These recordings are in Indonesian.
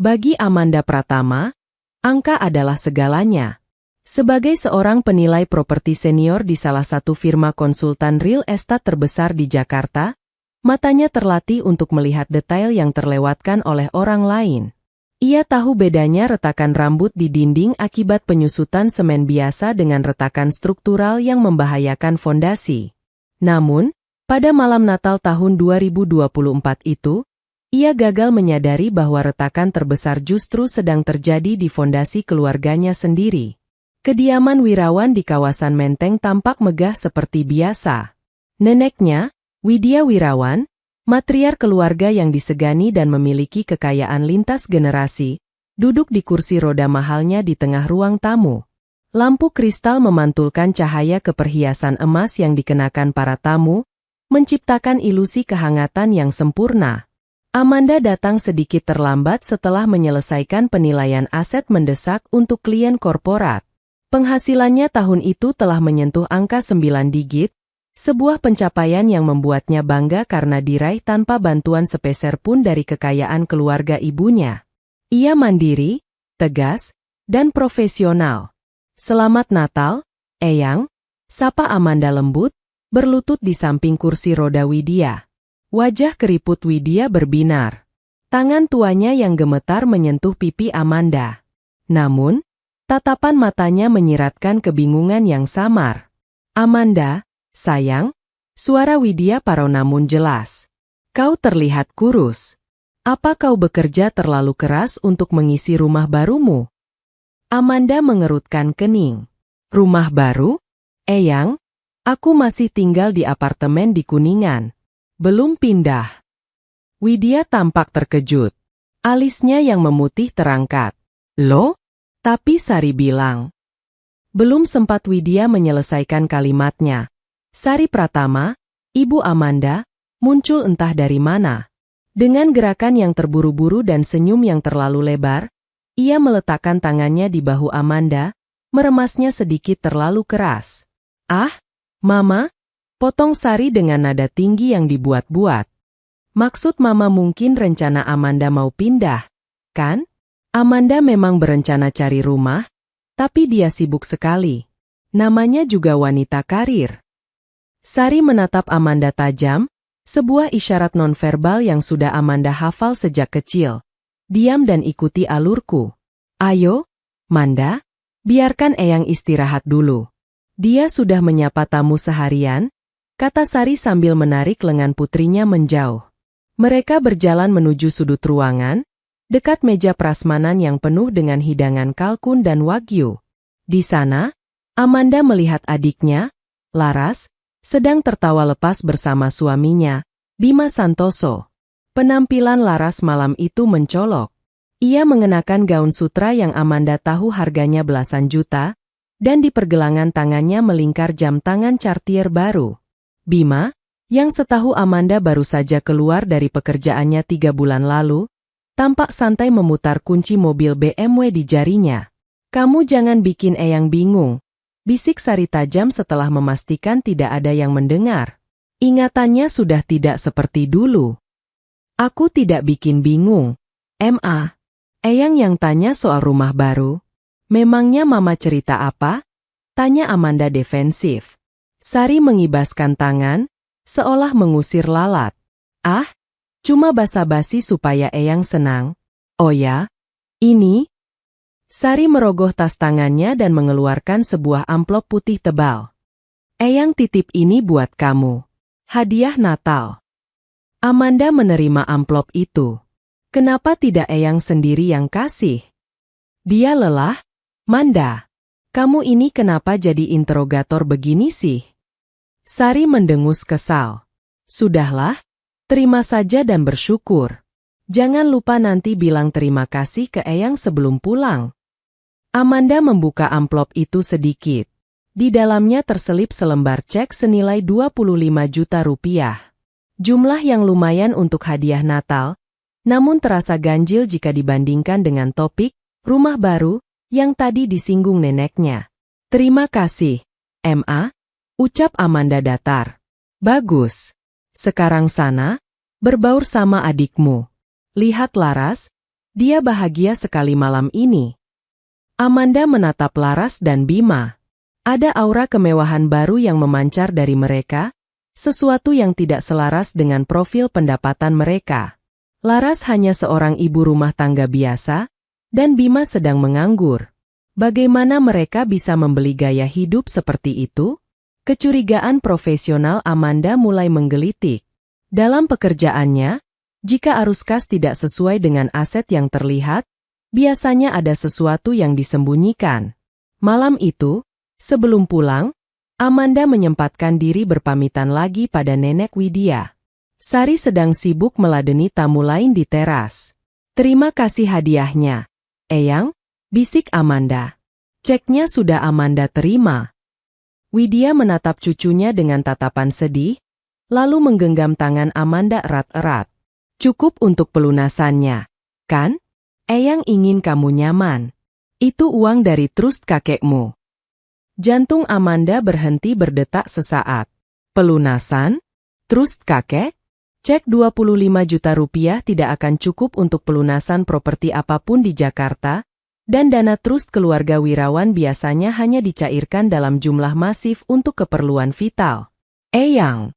Bagi Amanda Pratama, angka adalah segalanya. Sebagai seorang penilai properti senior di salah satu firma konsultan real estate terbesar di Jakarta, matanya terlatih untuk melihat detail yang terlewatkan oleh orang lain. Ia tahu bedanya retakan rambut di dinding akibat penyusutan semen biasa dengan retakan struktural yang membahayakan fondasi. Namun, pada malam Natal tahun 2024 itu, ia gagal menyadari bahwa retakan terbesar justru sedang terjadi di fondasi keluarganya sendiri. Kediaman Wirawan di kawasan Menteng tampak megah seperti biasa. Neneknya, Widya Wirawan, matriark keluarga yang disegani dan memiliki kekayaan lintas generasi, duduk di kursi roda mahalnya di tengah ruang tamu. Lampu kristal memantulkan cahaya ke perhiasan emas yang dikenakan para tamu, menciptakan ilusi kehangatan yang sempurna. Amanda datang sedikit terlambat setelah menyelesaikan penilaian aset mendesak untuk klien korporat. Penghasilannya tahun itu telah menyentuh angka 9 digit, sebuah pencapaian yang membuatnya bangga karena diraih tanpa bantuan sepeser pun dari kekayaan keluarga ibunya. Ia mandiri, tegas, dan profesional. "Selamat Natal, Eyang," sapa Amanda lembut, berlutut di samping kursi roda Widya. Wajah keriput Widya berbinar. Tangan tuanya yang gemetar menyentuh pipi Amanda. Namun, tatapan matanya menyiratkan kebingungan yang samar. "Amanda, sayang," suara Widya parau namun jelas. "Kau terlihat kurus. Apa kau bekerja terlalu keras untuk mengisi rumah barumu?" Amanda mengerutkan kening. "Rumah baru? Eyang, aku masih tinggal di apartemen di Kuningan. Belum pindah." Widya tampak terkejut. Alisnya yang memutih terangkat. "Loh?" Tapi Sari bilang. Belum sempat Widya menyelesaikan kalimatnya. Sari Pratama, ibu Amanda, muncul entah dari mana. Dengan gerakan yang terburu-buru dan senyum yang terlalu lebar, ia meletakkan tangannya di bahu Amanda, meremasnya sedikit terlalu keras. "Ah, Mama," potong Sari dengan nada tinggi yang dibuat-buat. "Maksud Mama mungkin rencana Amanda mau pindah, kan? Amanda memang berencana cari rumah, tapi dia sibuk sekali. Namanya juga wanita karir." Sari menatap Amanda tajam, sebuah isyarat nonverbal yang sudah Amanda hafal sejak kecil. "Diam dan ikuti alurku. Ayo, Manda, biarkan Eyang istirahat dulu. Dia sudah menyapa tamu seharian," kata Sari sambil menarik lengan putrinya menjauh. Mereka berjalan menuju sudut ruangan, dekat meja prasmanan yang penuh dengan hidangan kalkun dan wagyu. Di sana, Amanda melihat adiknya, Laras, sedang tertawa lepas bersama suaminya, Bima Santoso. Penampilan Laras malam itu mencolok. Ia mengenakan gaun sutra yang Amanda tahu harganya belasan juta, dan di pergelangan tangannya melingkar jam tangan Cartier baru. Bima, yang setahu Amanda baru saja keluar dari pekerjaannya 3 bulan lalu, tampak santai memutar kunci mobil BMW di jarinya. "Kamu jangan bikin Eyang bingung," bisik Sari tajam setelah memastikan tidak ada yang mendengar. Ingatannya sudah tidak seperti dulu. "Aku tidak bikin bingung, Ma. Eyang yang tanya soal rumah baru. Memangnya Mama cerita apa?" tanya Amanda defensif. Sari mengibaskan tangan, seolah mengusir lalat. "Ah, cuma basa-basi supaya Eyang senang." "Oh ya? Ini?" Sari merogoh tas tangannya dan mengeluarkan sebuah amplop putih tebal. "Eyang titip ini buat kamu. Hadiah Natal." Amanda menerima amplop itu. Kenapa tidak Eyang sendiri yang kasih? Dia lelah. "Manda, kamu ini kenapa jadi interrogator begini sih?" Sari mendengus kesal. "Sudahlah. Terima saja dan bersyukur. Jangan lupa nanti bilang terima kasih ke Eyang sebelum pulang." Amanda membuka amplop itu sedikit. Di dalamnya terselip selembar cek senilai 25 juta rupiah. Jumlah yang lumayan untuk hadiah Natal, namun terasa ganjil jika dibandingkan dengan topik rumah baru yang tadi disinggung neneknya. "Terima kasih, Ma," ucap Amanda datar. "Bagus. Sekarang sana, berbaur sama adikmu. Lihat Laras, Dia bahagia sekali malam ini. Amanda menatap Laras dan Bima. Ada aura kemewahan baru yang memancar dari mereka, sesuatu yang tidak selaras dengan profil pendapatan mereka. Laras hanya seorang ibu rumah tangga biasa, dan Bima sedang menganggur. Bagaimana mereka bisa membeli gaya hidup seperti itu? Kecurigaan profesional Amanda mulai menggelitik. Dalam pekerjaannya, jika arus kas tidak sesuai dengan aset yang terlihat, biasanya ada sesuatu yang disembunyikan. Malam itu, sebelum pulang, Amanda menyempatkan diri berpamitan lagi pada Nenek Widya. Sari sedang sibuk meladeni tamu lain di teras. "Terima kasih hadiahnya, Eyang," bisik Amanda. "Ceknya sudah Amanda terima." Widya menatap cucunya dengan tatapan sedih, lalu menggenggam tangan Amanda erat-erat. "Cukup untuk pelunasannya, kan? Eyang ingin kamu nyaman. Itu uang dari trust kakekmu." Jantung Amanda berhenti berdetak sesaat. Pelunasan? Trust kakek? Cek 25 juta rupiah tidak akan cukup untuk pelunasan properti apapun di Jakarta, dan dana trust keluarga Wirawan biasanya hanya dicairkan dalam jumlah masif untuk keperluan vital. "Eyang,"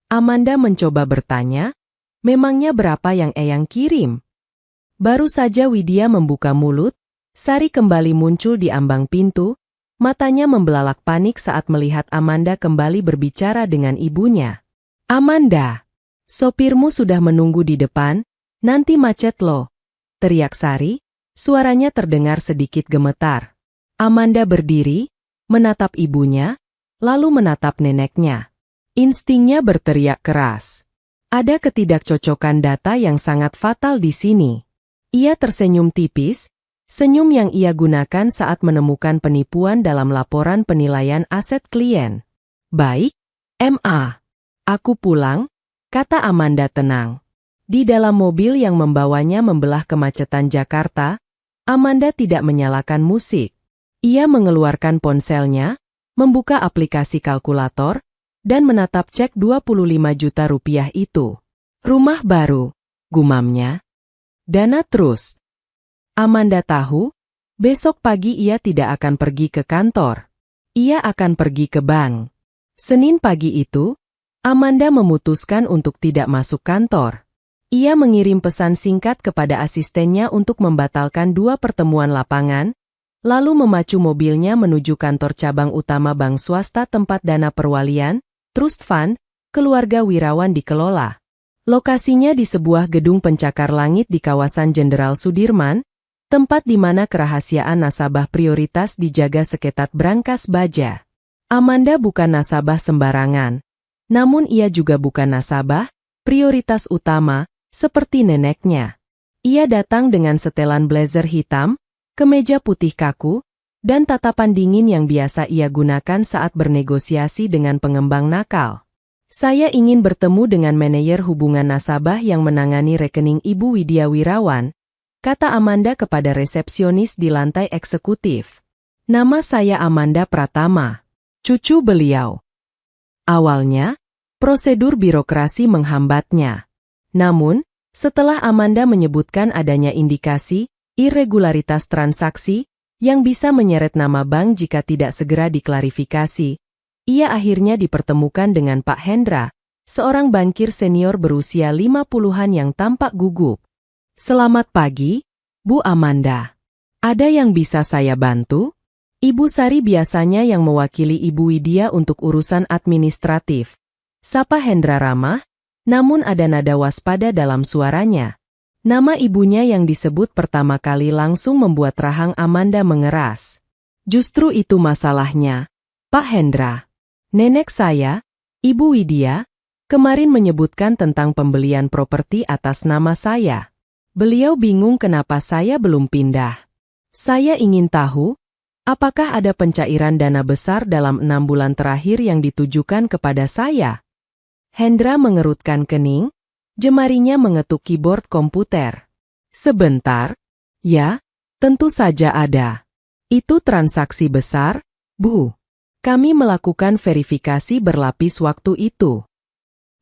Amanda mencoba bertanya, "memangnya berapa yang Eyang kirim?" Baru saja Widya membuka mulut, Sari kembali muncul di ambang pintu, matanya membelalak panik saat melihat Amanda kembali berbicara dengan ibunya. "Amanda, sopirmu sudah menunggu di depan, nanti macet loh," teriak Sari, suaranya terdengar sedikit gemetar. Amanda berdiri, menatap ibunya, lalu menatap neneknya. Instingnya berteriak keras. Ada ketidakcocokan data yang sangat fatal di sini. Ia tersenyum tipis, senyum yang ia gunakan saat menemukan penipuan dalam laporan penilaian aset klien. "Baik, Ma. Aku pulang," kata Amanda tenang. Di dalam mobil yang membawanya membelah kemacetan Jakarta, Amanda tidak menyalakan musik. Ia mengeluarkan ponselnya, membuka aplikasi kalkulator, dan menatap cek 25 juta rupiah itu. "Rumah baru," gumamnya. "Dana trust." Amanda tahu, besok pagi ia tidak akan pergi ke kantor. Ia akan pergi ke bank. Senin pagi itu, Amanda memutuskan untuk tidak masuk kantor. Ia mengirim pesan singkat kepada asistennya untuk membatalkan 2 pertemuan lapangan, lalu memacu mobilnya menuju kantor cabang utama bank swasta tempat dana perwalian, trust fund, keluarga Wirawan dikelola. Lokasinya di sebuah gedung pencakar langit di kawasan Jenderal Sudirman, tempat di mana kerahasiaan nasabah prioritas dijaga seketat brankas baja. Amanda bukan nasabah sembarangan, namun ia juga bukan nasabah prioritas utama, seperti neneknya. Ia datang dengan setelan blazer hitam, kemeja putih kaku, dan tatapan dingin yang biasa ia gunakan saat bernegosiasi dengan pengembang nakal. "Saya ingin bertemu dengan manajer hubungan nasabah yang menangani rekening Ibu Widya Wirawan," kata Amanda kepada resepsionis di lantai eksekutif. "Nama saya Amanda Pratama, cucu beliau." Awalnya, prosedur birokrasi menghambatnya. Namun, setelah Amanda menyebutkan adanya indikasi irregularitas transaksi yang bisa menyeret nama bank jika tidak segera diklarifikasi, ia akhirnya dipertemukan dengan Pak Hendra, seorang bankir senior berusia 50-an yang tampak gugup. "Selamat pagi, Bu Amanda. Ada yang bisa saya bantu?" Ibu Sari biasanya yang mewakili Ibu Widya untuk urusan administratif. Sapa Hendra ramah, namun ada nada waspada dalam suaranya. Nama ibunya yang disebut pertama kali langsung membuat rahang Amanda mengeras. "Justru itu masalahnya, Pak Hendra. Nenek saya, Ibu Widya, kemarin menyebutkan tentang pembelian properti atas nama saya. Beliau bingung kenapa saya belum pindah. Saya ingin tahu, apakah ada pencairan dana besar dalam 6 bulan terakhir yang ditujukan kepada saya?" Hendra mengerutkan kening, jemarinya mengetuk keyboard komputer. "Sebentar. Ya, tentu saja ada. Itu transaksi besar, Bu. Kami melakukan verifikasi berlapis waktu itu."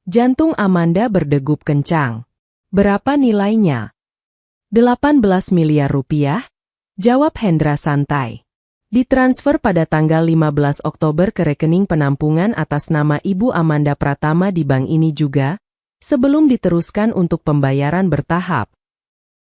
Jantung Amanda berdegup kencang. "Berapa nilainya?" 18 miliar rupiah, jawab Hendra santai. Ditransfer pada tanggal 15 Oktober ke rekening penampungan atas nama Ibu Amanda Pratama di bank ini juga, sebelum diteruskan untuk pembayaran bertahap.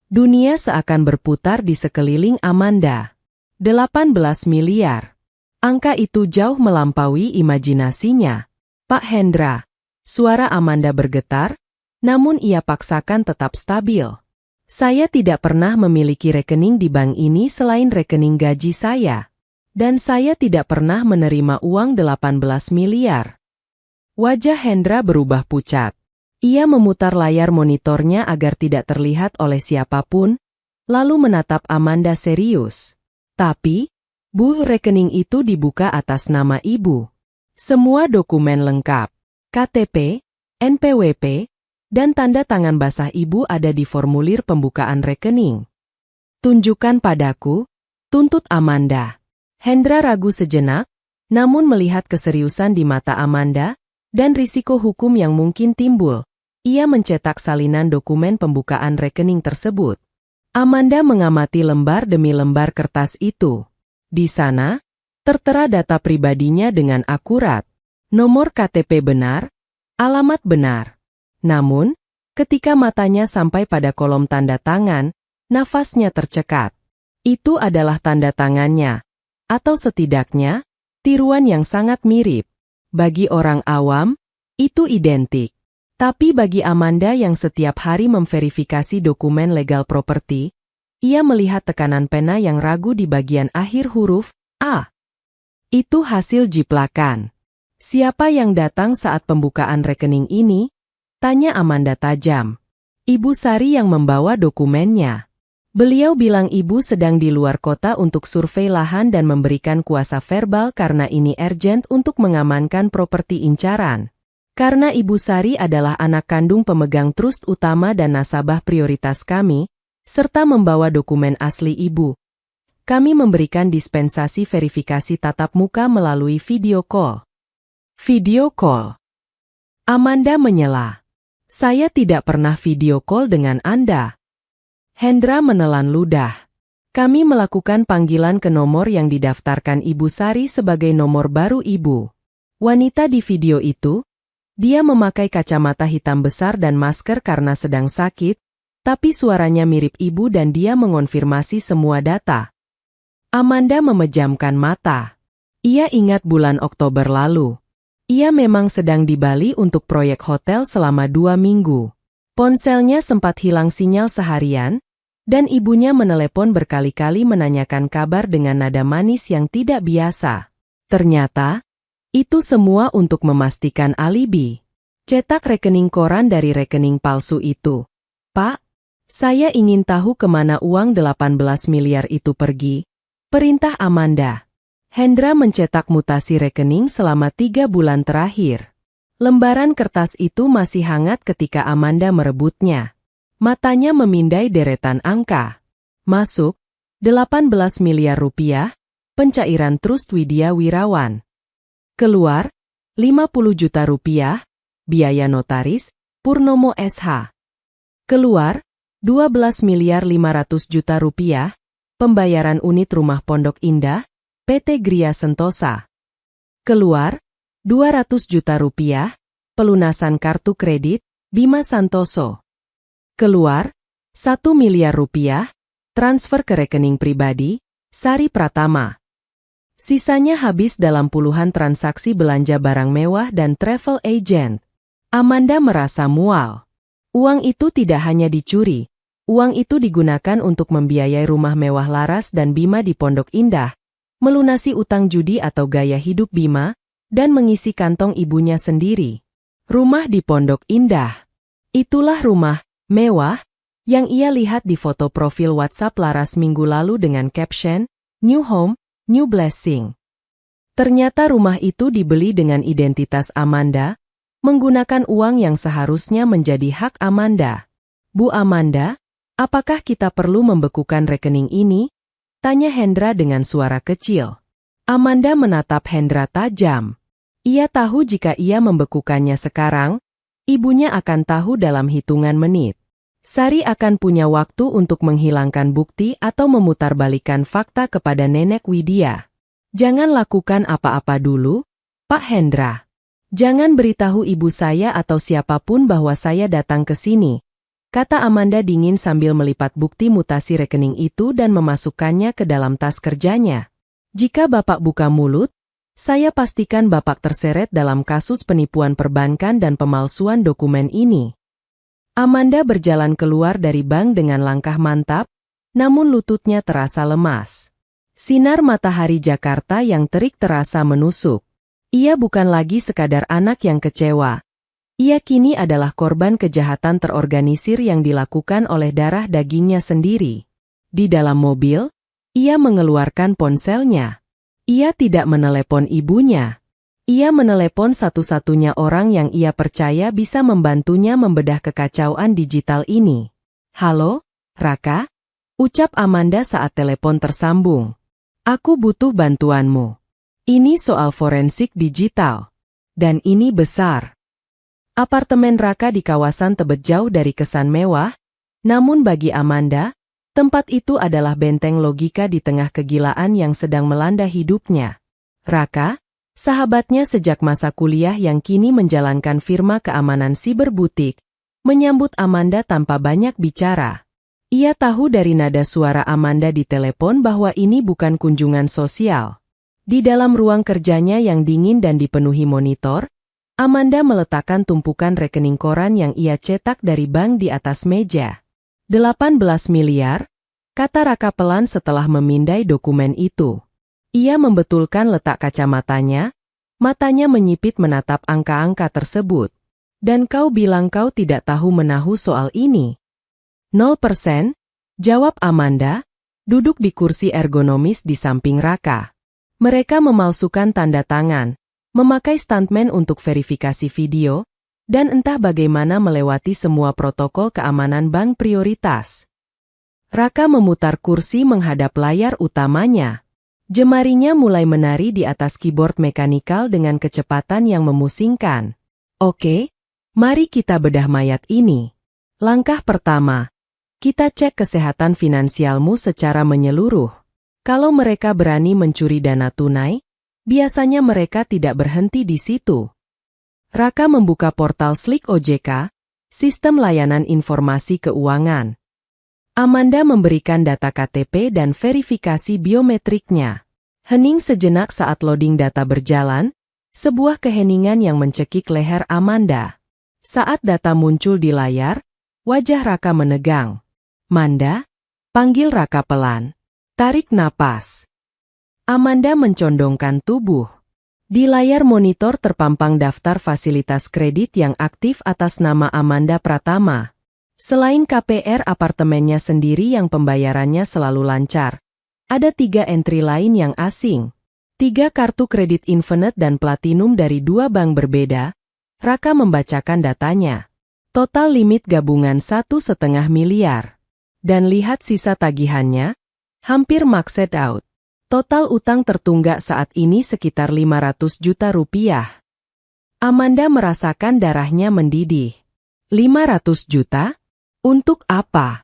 Dunia seakan berputar di sekeliling Amanda. 18 miliar. Angka itu jauh melampaui imajinasinya. Pak Hendra. Suara Amanda bergetar, namun ia paksakan tetap stabil. Saya tidak pernah memiliki rekening di bank ini selain rekening gaji saya. Dan saya tidak pernah menerima uang 18 miliar. Wajah Hendra berubah pucat. Ia memutar layar monitornya agar tidak terlihat oleh siapapun, lalu menatap Amanda serius. Tapi, Bu, rekening itu dibuka atas nama Ibu. Semua dokumen lengkap, KTP, NPWP, dan tanda tangan basah Ibu ada di formulir pembukaan rekening. Tunjukkan padaku, tuntut Amanda. Hendra ragu sejenak, namun melihat keseriusan di mata Amanda, dan risiko hukum yang mungkin timbul, ia mencetak salinan dokumen pembukaan rekening tersebut. Amanda mengamati lembar demi lembar kertas itu. Di sana, tertera data pribadinya dengan akurat. Nomor KTP benar, alamat benar. Namun, ketika matanya sampai pada kolom tanda tangan, nafasnya tercekat. Itu adalah tanda tangannya. Atau setidaknya, tiruan yang sangat mirip. Bagi orang awam, itu identik. Tapi bagi Amanda yang setiap hari memverifikasi dokumen legal properti, ia melihat tekanan pena yang ragu di bagian akhir huruf A. Itu hasil jiplakan. Siapa yang datang saat pembukaan rekening ini? Tanya Amanda tajam. Ibu Sari yang membawa dokumennya. Beliau bilang ibu sedang di luar kota untuk survei lahan dan memberikan kuasa verbal karena ini urgent untuk mengamankan properti incaran. Karena Ibu Sari adalah anak kandung pemegang trust utama dan nasabah prioritas kami, serta membawa dokumen asli ibu. Kami memberikan dispensasi verifikasi tatap muka melalui video call. Video call. Amanda menyela. Saya tidak pernah video call dengan Anda. Hendra menelan ludah. Kami melakukan panggilan ke nomor yang didaftarkan Ibu Sari sebagai nomor baru ibu. Wanita di video itu, dia memakai kacamata hitam besar dan masker karena sedang sakit, tapi suaranya mirip ibu dan dia mengonfirmasi semua data. Amanda memejamkan mata. Ia ingat bulan Oktober lalu. Ia memang sedang di Bali untuk proyek hotel selama 2 minggu. Ponselnya sempat hilang sinyal seharian, dan ibunya menelepon berkali-kali menanyakan kabar dengan nada manis yang tidak biasa. Ternyata, itu semua untuk memastikan alibi. Cetak rekening koran dari rekening palsu itu. Pak, saya ingin tahu kemana uang 18 miliar itu pergi. Perintah Amanda. Hendra mencetak mutasi rekening selama 3 bulan terakhir. Lembaran kertas itu masih hangat ketika Amanda merebutnya. Matanya memindai deretan angka. Masuk, 18 miliar rupiah, pencairan Trust Widya Wirawan. Keluar, 50 juta rupiah, biaya notaris, Purnomo SH. Keluar, 12 miliar 500 juta rupiah, pembayaran unit rumah Pondok Indah, PT Gria Sentosa. Keluar, 200 juta rupiah, pelunasan kartu kredit, Bima Santoso. Keluar, 1 miliar rupiah, transfer ke rekening pribadi, Sari Pratama. Sisanya habis dalam puluhan transaksi belanja barang mewah dan travel agent. Amanda merasa mual. Uang itu tidak hanya dicuri, uang itu digunakan untuk membiayai rumah mewah Laras dan Bima di Pondok Indah, melunasi utang judi atau gaya hidup Bima, dan mengisi kantong ibunya sendiri. Rumah di Pondok Indah. Itulah rumah mewah yang ia lihat di foto profil WhatsApp Laras minggu lalu dengan caption, New Home, New Blessing. Ternyata rumah itu dibeli dengan identitas Amanda, menggunakan uang yang seharusnya menjadi hak Amanda. Bu Amanda, apakah kita perlu membekukan rekening ini? Tanya Hendra dengan suara kecil. Amanda menatap Hendra tajam. Ia tahu jika ia membekukannya sekarang, ibunya akan tahu dalam hitungan menit. Sari akan punya waktu untuk menghilangkan bukti atau memutarbalikkan fakta kepada Nenek Widya. Jangan lakukan apa-apa dulu, Pak Hendra. Jangan beritahu ibu saya atau siapapun bahwa saya datang ke sini, kata Amanda dingin sambil melipat bukti mutasi rekening itu dan memasukkannya ke dalam tas kerjanya. Jika Bapak buka mulut, saya pastikan Bapak terseret dalam kasus penipuan perbankan dan pemalsuan dokumen ini. Amanda berjalan keluar dari bank dengan langkah mantap, namun lututnya terasa lemas. Sinar matahari Jakarta yang terik terasa menusuk. Ia bukan lagi sekadar anak yang kecewa. Ia kini adalah korban kejahatan terorganisir yang dilakukan oleh darah dagingnya sendiri. Di dalam mobil, ia mengeluarkan ponselnya. Ia tidak menelepon ibunya. Ia menelepon satu-satunya orang yang ia percaya bisa membantunya membedah kekacauan digital ini. "Halo, Raka?" ucap Amanda saat telepon tersambung. "Aku butuh bantuanmu. Ini soal forensik digital. Dan ini besar." Apartemen Raka di kawasan Tebet jauh dari kesan mewah, namun bagi Amanda, tempat itu adalah benteng logika di tengah kegilaan yang sedang melanda hidupnya. Raka, sahabatnya sejak masa kuliah yang kini menjalankan firma keamanan siber butik, menyambut Amanda tanpa banyak bicara. Ia tahu dari nada suara Amanda di telepon bahwa ini bukan kunjungan sosial. Di dalam ruang kerjanya yang dingin dan dipenuhi monitor, Amanda meletakkan tumpukan rekening koran yang ia cetak dari bank di atas meja. 18 miliar, kata Raka pelan setelah memindai dokumen itu. Ia membetulkan letak kacamatanya, matanya menyipit menatap angka-angka tersebut. "Dan kau bilang kau tidak tahu menahu soal ini?" 0%, jawab Amanda, duduk di kursi ergonomis di samping Raka. Mereka memalsukan tanda tangan, memakai stuntman untuk verifikasi video, dan entah bagaimana melewati semua protokol keamanan bank prioritas. Raka memutar kursi menghadap layar utamanya. Jemarinya mulai menari di atas keyboard mekanikal dengan kecepatan yang memusingkan. "Oke, mari kita bedah mayat ini. Langkah pertama, kita cek kesehatan finansialmu secara menyeluruh. Kalau mereka berani mencuri dana tunai, biasanya mereka tidak berhenti di situ." Raka membuka portal Slick OJK, sistem layanan informasi keuangan. Amanda memberikan data KTP dan verifikasi biometriknya. Hening sejenak saat loading data berjalan, sebuah keheningan yang mencekik leher Amanda. Saat data muncul di layar, wajah Raka menegang. "Manda?" panggil Raka pelan. Tarik napas. Amanda mencondongkan tubuh. Di layar monitor terpampang daftar fasilitas kredit yang aktif atas nama Amanda Pratama. Selain KPR apartemennya sendiri yang pembayarannya selalu lancar, ada 3 entry lain yang asing. 3 kartu kredit Infinite dan Platinum dari 2 bank berbeda. Raka membacakan datanya. Total limit gabungan 1,5 miliar. Dan lihat sisa tagihannya, hampir maxed out. Total utang tertunggak saat ini sekitar 500 juta rupiah. Amanda merasakan darahnya mendidih. 500 juta? Untuk apa?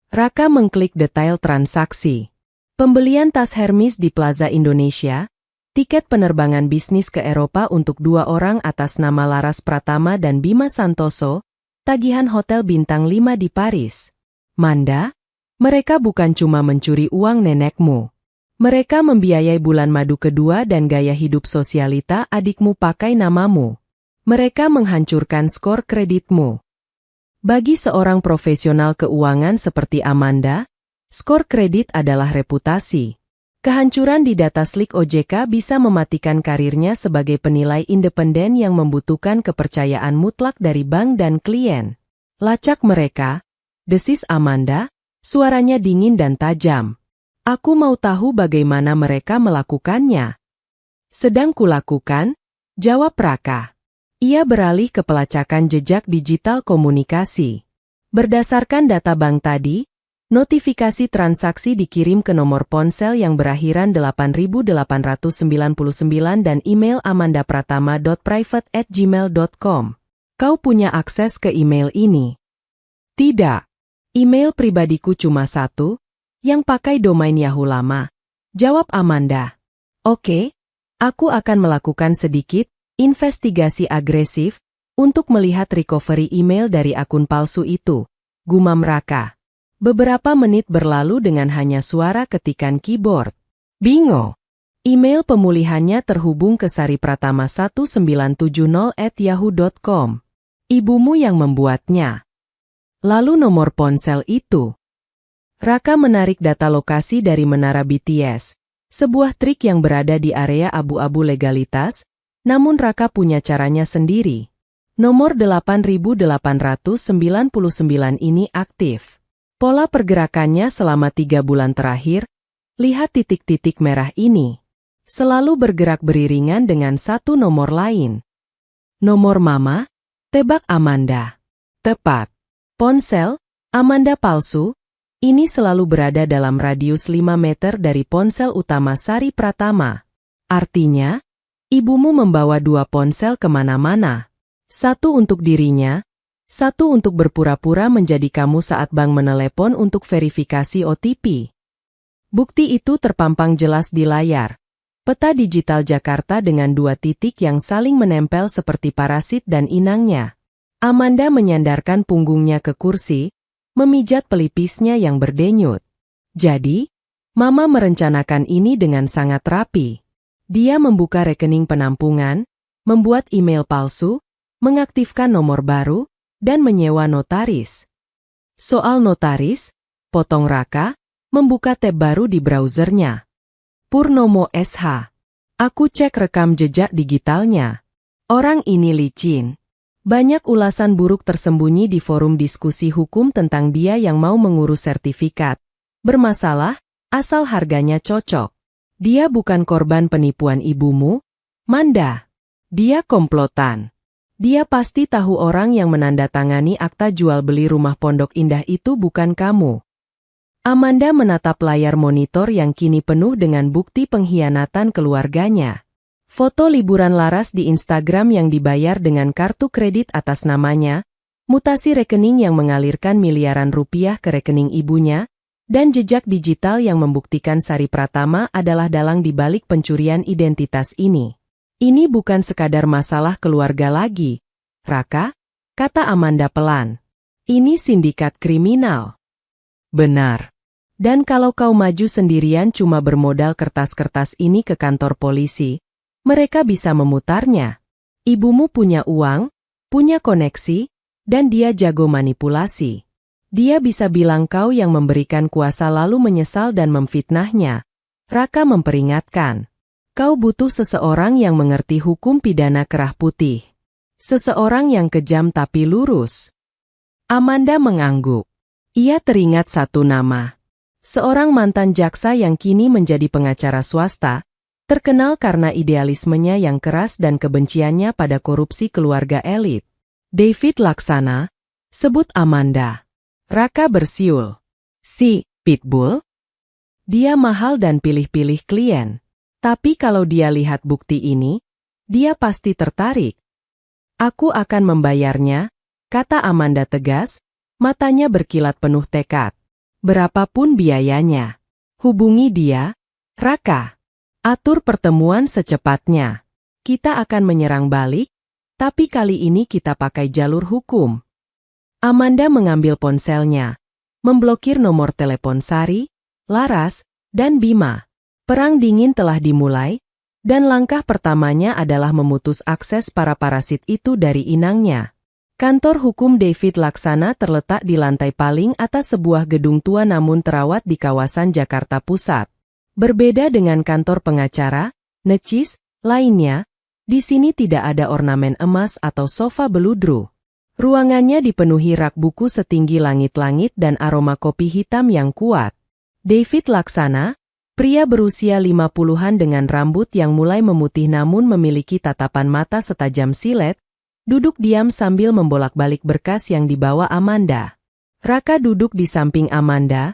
Raka mengklik detail transaksi. Pembelian tas Hermes di Plaza Indonesia, tiket penerbangan bisnis ke Eropa untuk 2 orang atas nama Laras Pratama dan Bima Santoso, tagihan hotel bintang 5 di Paris. "Manda, mereka bukan cuma mencuri uang nenekmu. Mereka membiayai bulan madu kedua dan gaya hidup sosialita adikmu pakai namamu. Mereka menghancurkan skor kreditmu." Bagi seorang profesional keuangan seperti Amanda, skor kredit adalah reputasi. Kehancuran di data Slick OJK bisa mematikan karirnya sebagai penilai independen yang membutuhkan kepercayaan mutlak dari bank dan klien. "Lacak mereka," desis Amanda, suaranya dingin dan tajam. "Aku mau tahu bagaimana mereka melakukannya." "Sedang kulakukan," jawab Raka. Ia beralih ke pelacakan jejak digital komunikasi. Berdasarkan data bank tadi, notifikasi transaksi dikirim ke nomor ponsel yang berakhiran 8899 dan email amandapratama.private@gmail.com. "Kau punya akses ke email ini?" "Tidak." Email pribadiku cuma satu, yang pakai domain Yahoo lama. Jawab Amanda. Oke, aku akan melakukan sedikit investigasi agresif untuk melihat recovery email dari akun palsu itu, gumam Raka. Beberapa menit berlalu dengan hanya suara ketikan keyboard. Bingo! Email pemulihannya terhubung ke saripratama1970@yahoo.com. Ibumu yang membuatnya. Lalu nomor ponsel itu. Raka menarik data lokasi dari menara BTS, sebuah trik yang berada di area abu-abu legalitas, namun Raka punya caranya sendiri. Nomor 8899 ini aktif. Pola pergerakannya selama 3 bulan terakhir, lihat titik-titik merah ini. Selalu bergerak beriringan dengan satu nomor lain. Nomor mama? Tebak Amanda. Tepat. Ponsel, Amanda palsu, ini selalu berada dalam radius 5 meter dari ponsel utama Sari Pratama. Artinya, ibumu membawa 2 ponsel kemana-mana. Satu untuk dirinya, satu untuk berpura-pura menjadi kamu saat bank menelepon untuk verifikasi OTP. Bukti itu terpampang jelas di layar. Peta digital Jakarta dengan 2 titik yang saling menempel seperti parasit dan inangnya. Amanda menyandarkan punggungnya ke kursi, memijat pelipisnya yang berdenyut. Jadi, Mama merencanakan ini dengan sangat rapi. Dia membuka rekening penampungan, membuat email palsu, mengaktifkan nomor baru, dan menyewa notaris. Soal notaris, potong Raka, membuka tab baru di browsernya. Purnomo SH. Aku cek rekam jejak digitalnya. Orang ini licin. Banyak ulasan buruk tersembunyi di forum diskusi hukum tentang dia yang mau mengurus sertifikat. Bermasalah, asal harganya cocok. Dia bukan korban penipuan ibumu, Manda. Dia komplotan. Dia pasti tahu orang yang menandatangani akta jual beli rumah Pondok Indah itu bukan kamu. Amanda menatap layar monitor yang kini penuh dengan bukti pengkhianatan keluarganya. Foto liburan Laras di Instagram yang dibayar dengan kartu kredit atas namanya, mutasi rekening yang mengalirkan miliaran rupiah ke rekening ibunya, dan jejak digital yang membuktikan Sari Pratama adalah dalang di balik pencurian identitas ini. Ini bukan sekadar masalah keluarga lagi, Raka, kata Amanda pelan. Ini sindikat kriminal. Benar. Dan kalau kau maju sendirian cuma bermodal kertas-kertas ini ke kantor polisi, mereka bisa memutarnya. Ibumu punya uang, punya koneksi, dan dia jago manipulasi. Dia bisa bilang kau yang memberikan kuasa lalu menyesal dan memfitnahnya. Raka memperingatkan. Kau butuh seseorang yang mengerti hukum pidana kerah putih. Seseorang yang kejam tapi lurus. Amanda mengangguk. Ia teringat satu nama. Seorang mantan jaksa yang kini menjadi pengacara swasta, terkenal karena idealismenya yang keras dan kebenciannya pada korupsi keluarga elit. David Laksana, sebut Amanda. Raka bersiul. Si Pitbull? Dia mahal dan pilih-pilih klien. Tapi kalau dia lihat bukti ini, dia pasti tertarik. Aku akan membayarnya, kata Amanda tegas, matanya berkilat penuh tekad. Berapapun biayanya. Hubungi dia, Raka. Atur pertemuan secepatnya. Kita akan menyerang balik, tapi kali ini kita pakai jalur hukum. Amanda mengambil ponselnya, memblokir nomor telepon Sari, Laras, dan Bima. Perang dingin telah dimulai, dan langkah pertamanya adalah memutus akses para parasit itu dari inangnya. Kantor hukum David Laksana terletak di lantai paling atas sebuah gedung tua namun terawat di kawasan Jakarta Pusat. Berbeda dengan kantor pengacara, necis, lainnya, di sini tidak ada ornamen emas atau sofa beludru. Ruangannya dipenuhi rak buku setinggi langit-langit dan aroma kopi hitam yang kuat. David Laksana, pria berusia 50-an dengan rambut yang mulai memutih namun memiliki tatapan mata setajam silet, duduk diam sambil membolak-balik berkas yang dibawa Amanda. Raka duduk di samping Amanda,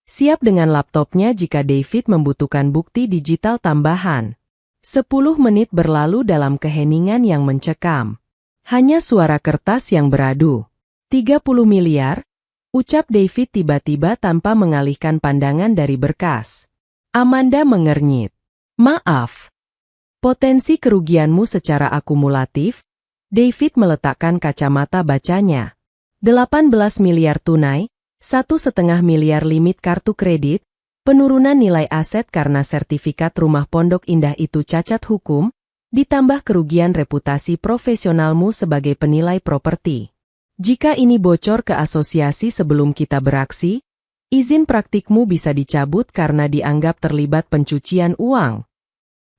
siap dengan laptopnya jika David membutuhkan bukti digital tambahan. 10 menit berlalu dalam keheningan yang mencekam. Hanya suara kertas yang beradu. 30 miliar? Ucap David tiba-tiba tanpa mengalihkan pandangan dari berkas. Amanda mengernyit. Maaf. Potensi kerugianmu secara akumulatif? David meletakkan kacamata bacanya. 18 miliar tunai, 1,5 miliar limit kartu kredit, penurunan nilai aset karena sertifikat rumah Pondok Indah itu cacat hukum, ditambah kerugian reputasi profesionalmu sebagai penilai properti. Jika ini bocor ke asosiasi sebelum kita beraksi, izin praktikmu bisa dicabut karena dianggap terlibat pencucian uang.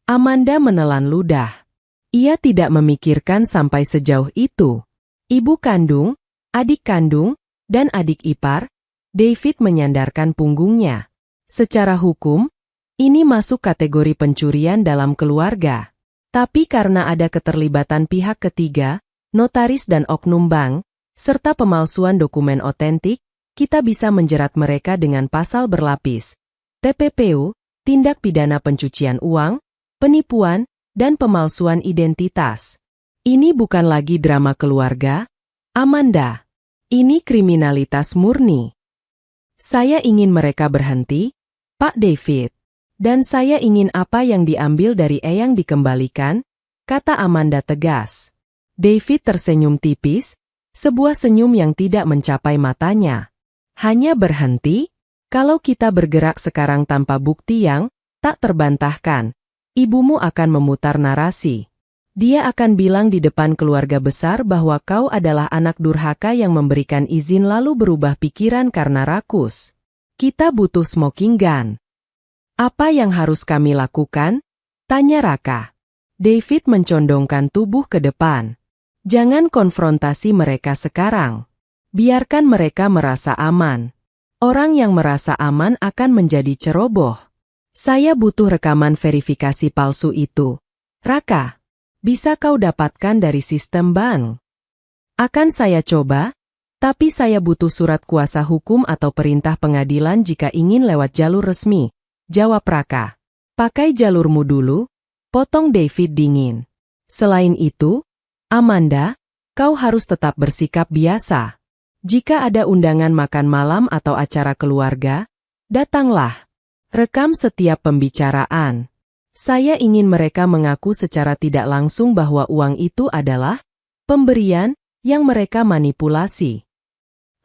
Amanda menelan ludah. Ia tidak memikirkan sampai sejauh itu. Ibu kandung, adik kandung, dan adik ipar, David menyandarkan punggungnya. Secara hukum, ini masuk kategori pencurian dalam keluarga. Tapi karena ada keterlibatan pihak ketiga, notaris dan oknum bank, serta pemalsuan dokumen otentik, kita bisa menjerat mereka dengan pasal berlapis. TPPU, tindak pidana pencucian uang, penipuan, dan pemalsuan identitas. Ini bukan lagi drama keluarga, Amanda. Ini kriminalitas murni. Saya ingin mereka berhenti, Pak David. Dan saya ingin apa yang diambil dari Eyang dikembalikan, kata Amanda tegas. David tersenyum tipis, sebuah senyum yang tidak mencapai matanya. Hanya berhenti? Kalau kita bergerak sekarang tanpa bukti yang tak terbantahkan, ibumu akan memutar narasi. Dia akan bilang di depan keluarga besar bahwa kau adalah anak durhaka yang memberikan izin lalu berubah pikiran karena rakus. Kita butuh smoking gun. Apa yang harus kami lakukan? Tanya Raka. David mencondongkan tubuh ke depan. Jangan konfrontasi mereka sekarang. Biarkan mereka merasa aman. Orang yang merasa aman akan menjadi ceroboh. Saya butuh rekaman verifikasi palsu itu. Raka, bisa kau dapatkan dari sistem bank? Akan saya coba, tapi saya butuh surat kuasa hukum atau perintah pengadilan jika ingin lewat jalur resmi. Jawab Raka. Pakai jalurmu dulu, potong David dingin. Selain itu, Amanda, kau harus tetap bersikap biasa. Jika ada undangan makan malam atau acara keluarga, datanglah. Rekam setiap pembicaraan. Saya ingin mereka mengaku secara tidak langsung bahwa uang itu adalah pemberian yang mereka manipulasi.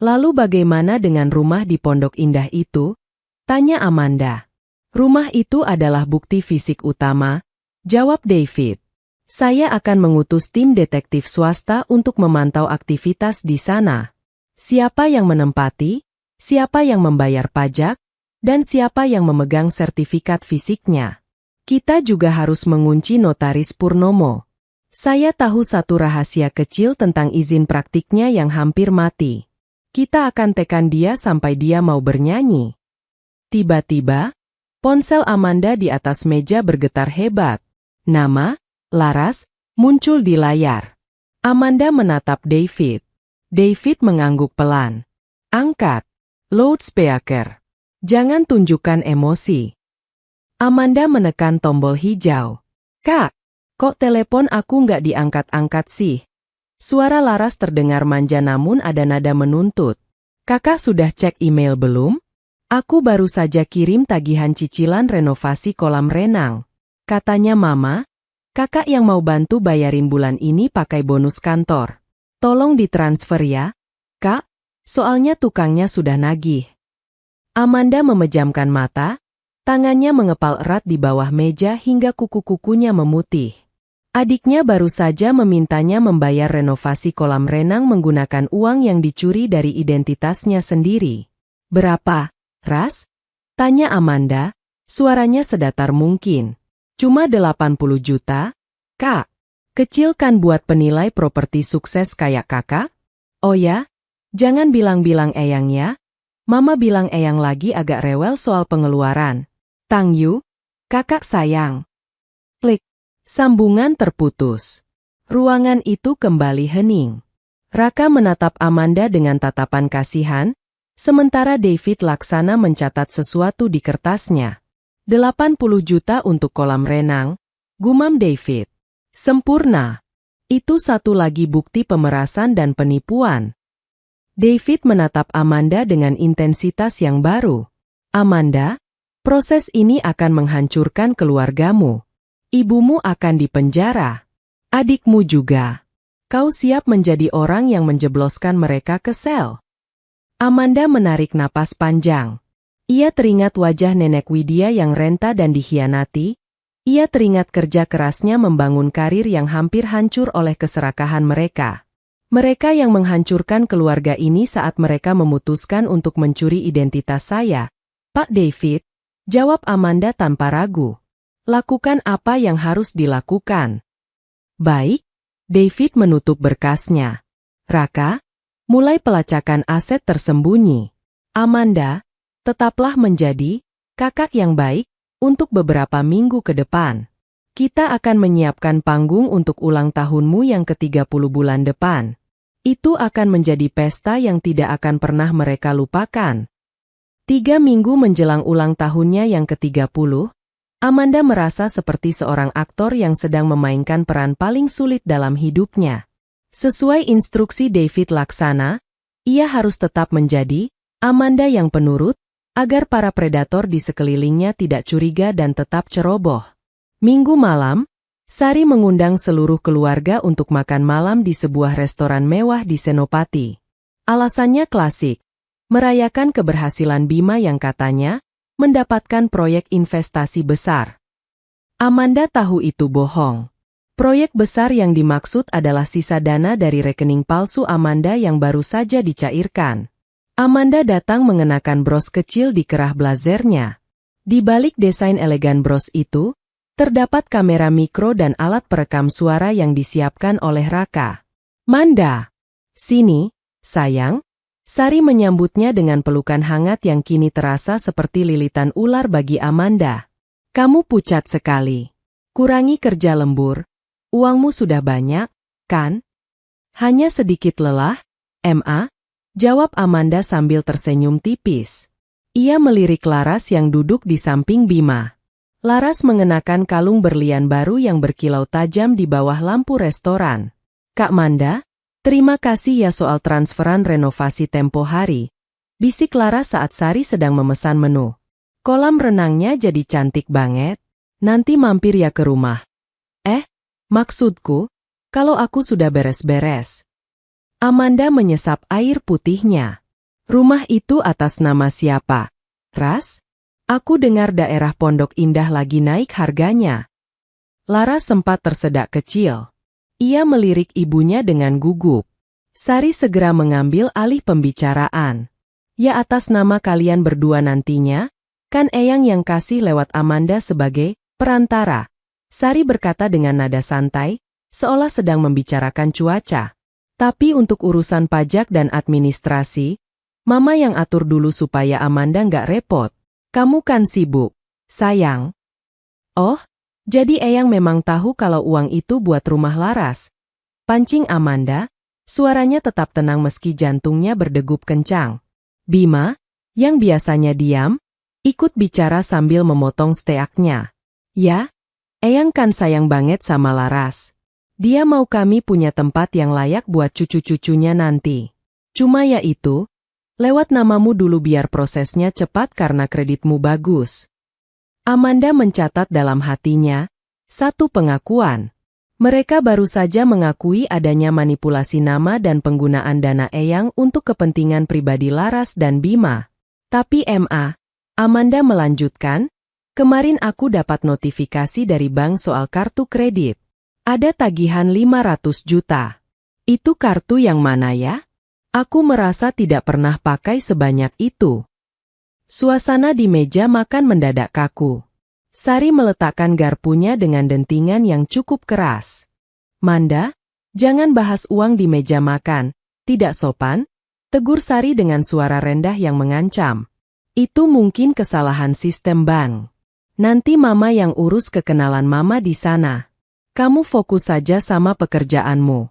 Lalu bagaimana dengan rumah di Pondok Indah itu? Tanya Amanda. Rumah itu adalah bukti fisik utama, jawab David. Saya akan mengutus tim detektif swasta untuk memantau aktivitas di sana. Siapa yang menempati, siapa yang membayar pajak, dan siapa yang memegang sertifikat fisiknya. Kita juga harus mengunci notaris Purnomo. Saya tahu satu rahasia kecil tentang izin praktiknya yang hampir mati. Kita akan tekan dia sampai dia mau bernyanyi. Tiba-tiba, ponsel Amanda di atas meja bergetar hebat. Nama, Laras, muncul di layar. Amanda menatap David. David mengangguk pelan. Angkat. Loudspeaker. Jangan tunjukkan emosi. Amanda menekan tombol hijau. Kak, kok telepon aku nggak diangkat-angkat sih? Suara Laras terdengar manja namun ada nada menuntut. Kakak sudah cek email belum? Aku baru saja kirim tagihan cicilan renovasi kolam renang. Katanya Mama, kakak yang mau bantu bayarin bulan ini pakai bonus kantor. Tolong ditransfer ya, Kak, soalnya tukangnya sudah nagih. Amanda memejamkan mata, tangannya mengepal erat di bawah meja hingga kuku-kukunya memutih. Adiknya baru saja memintanya membayar renovasi kolam renang menggunakan uang yang dicuri dari identitasnya sendiri. Berapa? Ras? Tanya Amanda, suaranya sedatar mungkin. Cuma 80 juta? Kak, kecil kan buat penilai properti sukses kayak kakak? Oh ya? Jangan bilang-bilang Eyang ya. Mama bilang Eyang lagi agak rewel soal pengeluaran. Tang Yu, kakak sayang. Klik. Sambungan terputus. Ruangan itu kembali hening. Raka menatap Amanda dengan tatapan kasihan, sementara David laksana mencatat sesuatu di kertasnya. 80 juta untuk kolam renang, gumam David. Sempurna. Itu satu lagi bukti pemerasan dan penipuan. David menatap Amanda dengan intensitas yang baru. Amanda, proses ini akan menghancurkan keluargamu. Ibumu akan dipenjara. Adikmu juga. Kau siap menjadi orang yang menjebloskan mereka ke sel? Amanda menarik napas panjang. Ia teringat wajah nenek Widya yang renta dan dikhianati. Ia teringat kerja kerasnya membangun karir yang hampir hancur oleh keserakahan mereka. Mereka yang menghancurkan keluarga ini saat mereka memutuskan untuk mencuri identitas saya. Pak David, jawab Amanda tanpa ragu. Lakukan apa yang harus dilakukan. Baik, David menutup berkasnya. Raka, mulai pelacakan aset tersembunyi. Amanda, tetaplah menjadi kakak yang baik untuk beberapa minggu ke depan. Kita akan menyiapkan panggung untuk ulang tahunmu yang ke-30 bulan depan. Itu akan menjadi pesta yang tidak akan pernah mereka lupakan. 3 minggu menjelang ulang tahunnya yang ke-30, Amanda merasa seperti seorang aktor yang sedang memainkan peran paling sulit dalam hidupnya. Sesuai instruksi David Laksana, ia harus tetap menjadi Amanda yang penurut, agar para predator di sekelilingnya tidak curiga dan tetap ceroboh. Minggu malam, Sari mengundang seluruh keluarga untuk makan malam di sebuah restoran mewah di Senopati. Alasannya klasik, merayakan keberhasilan Bima yang katanya mendapatkan proyek investasi besar. Amanda tahu itu bohong. Proyek besar yang dimaksud adalah sisa dana dari rekening palsu Amanda yang baru saja dicairkan. Amanda datang mengenakan bros kecil di kerah blazernya. Di balik desain elegan bros itu, terdapat kamera mikro dan alat perekam suara yang disiapkan oleh Raka. Manda, sini, sayang. Sari menyambutnya dengan pelukan hangat yang kini terasa seperti lilitan ular bagi Amanda. Kamu pucat sekali. Kurangi kerja lembur. Uangmu sudah banyak, kan? Hanya sedikit lelah, Ma, jawab Amanda sambil tersenyum tipis. Ia melirik Laras yang duduk di samping Bima. Laras mengenakan kalung berlian baru yang berkilau tajam di bawah lampu restoran. Kak Manda, terima kasih ya soal transferan renovasi tempo hari. Bisik Laras saat Sari sedang memesan menu. Kolam renangnya jadi cantik banget. Nanti mampir ya ke rumah. Maksudku, kalau aku sudah beres-beres. Amanda menyesap air putihnya. Rumah itu atas nama siapa? Ras? Aku dengar daerah Pondok Indah lagi naik harganya. Laras sempat tersedak kecil. Ia melirik ibunya dengan gugup. Sari segera mengambil alih pembicaraan. Ya atas nama kalian berdua nantinya, kan Eyang yang kasih lewat Amanda sebagai perantara. Sari berkata dengan nada santai, seolah sedang membicarakan cuaca. Tapi untuk urusan pajak dan administrasi, Mama yang atur dulu supaya Amanda nggak repot. Kamu kan sibuk, sayang. Oh, jadi Eyang memang tahu kalau uang itu buat rumah Laras. Pancing Amanda, suaranya tetap tenang meski jantungnya berdegup kencang. Bima, yang biasanya diam, ikut bicara sambil memotong steaknya. Ya, Eyang kan sayang banget sama Laras. Dia mau kami punya tempat yang layak buat cucu-cucunya nanti. Cuma ya itu, lewat namamu dulu biar prosesnya cepat karena kreditmu bagus. Amanda mencatat dalam hatinya, satu pengakuan. Mereka baru saja mengakui adanya manipulasi nama dan penggunaan dana Eyang untuk kepentingan pribadi Laras dan Bima. Tapi Ma, Amanda melanjutkan, kemarin aku dapat notifikasi dari bank soal kartu kredit. Ada tagihan 500 juta. Itu kartu yang mana ya? Aku merasa tidak pernah pakai sebanyak itu. Suasana di meja makan mendadak kaku. Sari meletakkan garpunya dengan dentingan yang cukup keras. Manda, jangan bahas uang di meja makan, tidak sopan, tegur Sari dengan suara rendah yang mengancam. Itu mungkin kesalahan sistem bank. Nanti Mama yang urus kekenalan Mama di sana. Kamu fokus saja sama pekerjaanmu.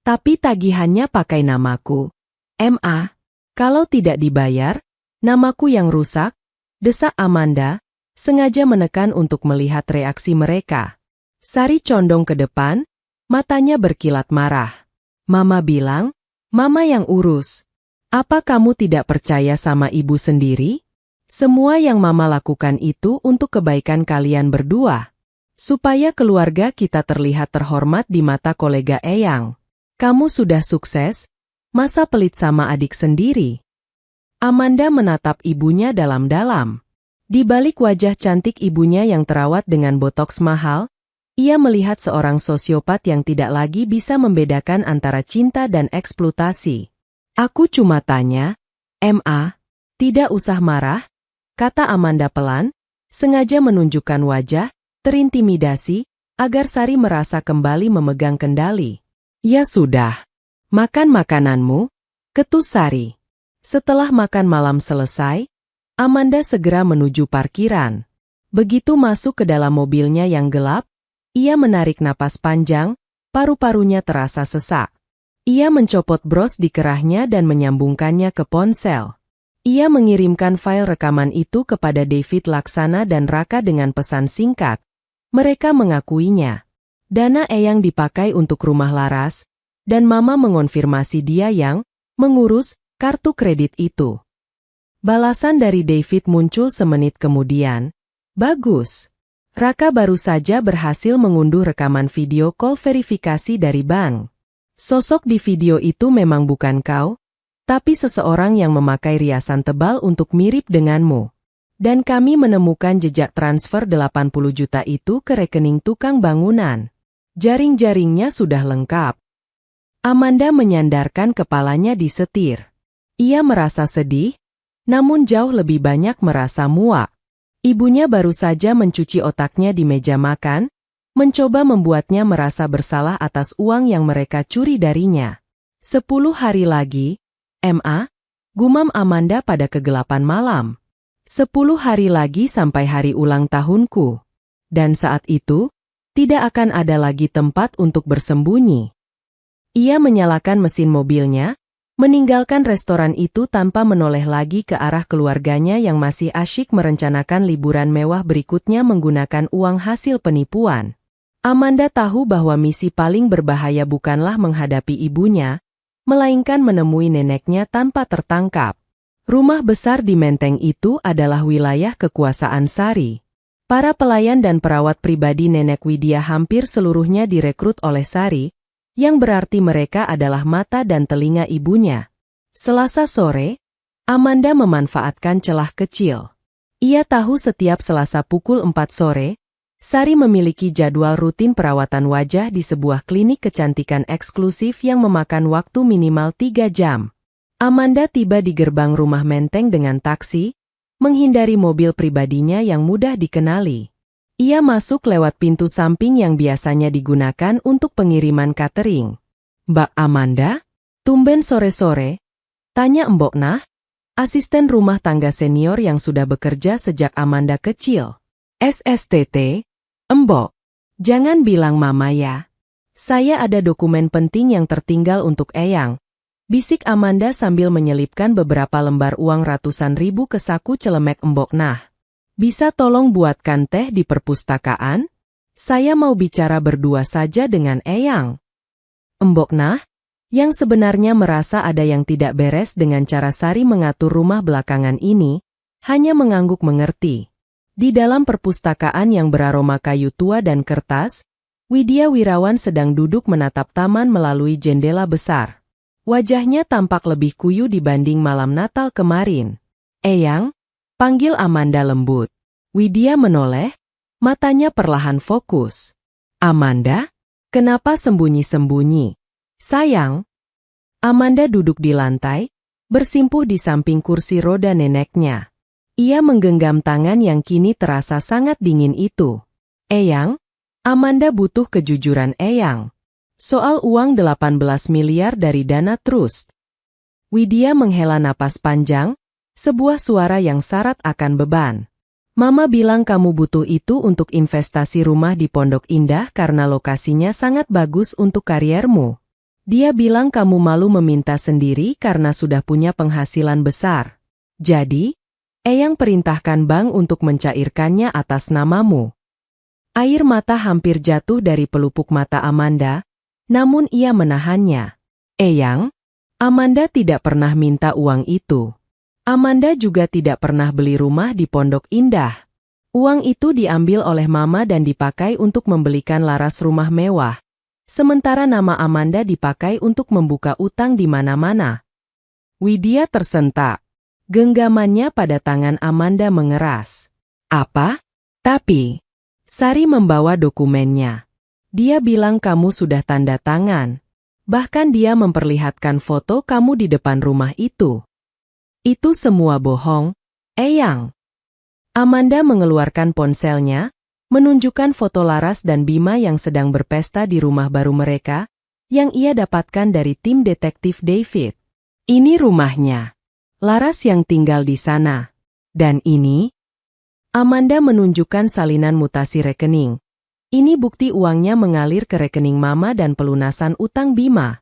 Tapi tagihannya pakai namaku. Ma, kalau tidak dibayar, namaku yang rusak, desak Amanda, sengaja menekan untuk melihat reaksi mereka. Sari condong ke depan, matanya berkilat marah. Mama bilang, Mama yang urus. Apa kamu tidak percaya sama ibu sendiri? Semua yang Mama lakukan itu untuk kebaikan kalian berdua. Supaya keluarga kita terlihat terhormat di mata kolega Eyang. Kamu sudah sukses, masa pelit sama adik sendiri? Amanda menatap ibunya dalam-dalam. Di balik wajah cantik ibunya yang terawat dengan botoks mahal, ia melihat seorang sosiopat yang tidak lagi bisa membedakan antara cinta dan eksploitasi. Aku cuma tanya, Ma, tidak usah marah, kata Amanda pelan, sengaja menunjukkan wajah, terintimidasi, agar Sari merasa kembali memegang kendali. Ya sudah, makan makananmu, ketus Sari. Setelah makan malam selesai, Amanda segera menuju parkiran. Begitu masuk ke dalam mobilnya yang gelap, ia menarik napas panjang, paru-parunya terasa sesak. Ia mencopot bros di kerahnya dan menyambungkannya ke ponsel. Ia mengirimkan file rekaman itu kepada David Laksana dan Raka dengan pesan singkat. Mereka mengakuinya. Dana Eyang dipakai untuk rumah laras, dan Mama mengonfirmasi dia yang mengurus kartu kredit itu. Balasan dari David muncul semenit kemudian. Bagus. Raka baru saja berhasil mengunduh rekaman video call verifikasi dari bank. Sosok di video itu memang bukan kau, tapi seseorang yang memakai riasan tebal untuk mirip denganmu. Dan kami menemukan jejak transfer 80 juta itu ke rekening tukang bangunan. Jaring-jaringnya sudah lengkap. Amanda menyandarkan kepalanya di setir. Ia merasa sedih, namun jauh lebih banyak merasa muak. Ibunya baru saja mencuci otaknya di meja makan, mencoba membuatnya merasa bersalah atas uang yang mereka curi darinya. 10 hari lagi, Ma, gumam Amanda pada kegelapan malam. 10 hari lagi sampai hari ulang tahunku. Dan saat itu, tidak akan ada lagi tempat untuk bersembunyi. Ia menyalakan mesin mobilnya, meninggalkan restoran itu tanpa menoleh lagi ke arah keluarganya yang masih asyik merencanakan liburan mewah berikutnya menggunakan uang hasil penipuan. Amanda tahu bahwa misi paling berbahaya bukanlah menghadapi ibunya, melainkan menemui neneknya tanpa tertangkap. Rumah besar di Menteng itu adalah wilayah kekuasaan Sari. Para pelayan dan perawat pribadi Nenek Widya hampir seluruhnya direkrut oleh Sari, yang berarti mereka adalah mata dan telinga ibunya. Selasa sore, Amanda memanfaatkan celah kecil. Ia tahu setiap Selasa pukul 4 sore, Sari memiliki jadwal rutin perawatan wajah di sebuah klinik kecantikan eksklusif yang memakan waktu minimal 3 jam. Amanda tiba di gerbang rumah Menteng dengan taksi, menghindari mobil pribadinya yang mudah dikenali. Ia masuk lewat pintu samping yang biasanya digunakan untuk pengiriman catering. Mbak Amanda? Tumben sore-sore? Tanya Mbok Nah, asisten rumah tangga senior yang sudah bekerja sejak Amanda kecil. SSTT? Mbok, jangan bilang Mama ya. Saya ada dokumen penting yang tertinggal untuk Eyang, bisik Amanda sambil menyelipkan beberapa lembar uang ratusan ribu ke saku celemek Mbok Nah. Bisa tolong buatkan teh di perpustakaan? Saya mau bicara berdua saja dengan Eyang. Mbok Nah, yang sebenarnya merasa ada yang tidak beres dengan cara Sari mengatur rumah belakangan ini, hanya mengangguk mengerti. Di dalam perpustakaan yang beraroma kayu tua dan kertas, Widya Wirawan sedang duduk menatap taman melalui jendela besar. Wajahnya tampak lebih kuyu dibanding malam Natal kemarin. Eyang, panggil Amanda lembut. Widya menoleh, matanya perlahan fokus. Amanda? Kenapa sembunyi-sembunyi? Sayang. Amanda duduk di lantai, bersimpuh di samping kursi roda neneknya. Ia menggenggam tangan yang kini terasa sangat dingin itu. Eyang, Amanda butuh kejujuran Eyang. Soal uang 18 miliar dari dana trust. Widya menghela napas panjang, sebuah suara yang syarat akan beban. Mama bilang kamu butuh itu untuk investasi rumah di Pondok Indah karena lokasinya sangat bagus untuk kariermu. Dia bilang kamu malu meminta sendiri karena sudah punya penghasilan besar. Jadi, Eyang perintahkan bank untuk mencairkannya atas namamu. Air mata hampir jatuh dari pelupuk mata Amanda, namun ia menahannya. Eyang, Amanda tidak pernah minta uang itu. Amanda juga tidak pernah beli rumah di Pondok Indah. Uang itu diambil oleh Mama dan dipakai untuk membelikan Laras rumah mewah. Sementara nama Amanda dipakai untuk membuka utang di mana-mana. Widya tersentak. Genggamannya pada tangan Amanda mengeras. Apa? Tapi, Sari membawa dokumennya. Dia bilang kamu sudah tanda tangan. Bahkan dia memperlihatkan foto kamu di depan rumah itu. Itu semua bohong, Eyang. Amanda mengeluarkan ponselnya, menunjukkan foto Laras dan Bima yang sedang berpesta di rumah baru mereka, yang ia dapatkan dari tim detektif David. Ini rumahnya. Laras yang tinggal di sana. Dan ini? Amanda menunjukkan salinan mutasi rekening. Ini bukti uangnya mengalir ke rekening Mama dan pelunasan utang Bima.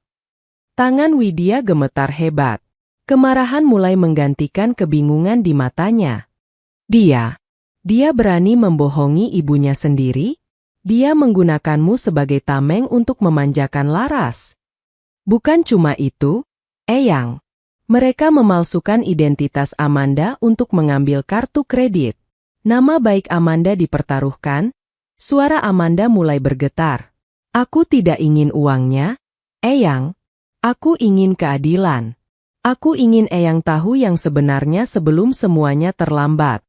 Tangan Widya gemetar hebat. Kemarahan mulai menggantikan kebingungan di matanya. Dia berani membohongi ibunya sendiri? Dia menggunakanmu sebagai tameng untuk memanjakan Laras. Bukan cuma itu, Eyang. Mereka memalsukan identitas Amanda untuk mengambil kartu kredit. Nama baik Amanda dipertaruhkan. Suara Amanda mulai bergetar. Aku tidak ingin uangnya, Eyang. Aku ingin keadilan. Aku ingin Eyang tahu yang sebenarnya sebelum semuanya terlambat.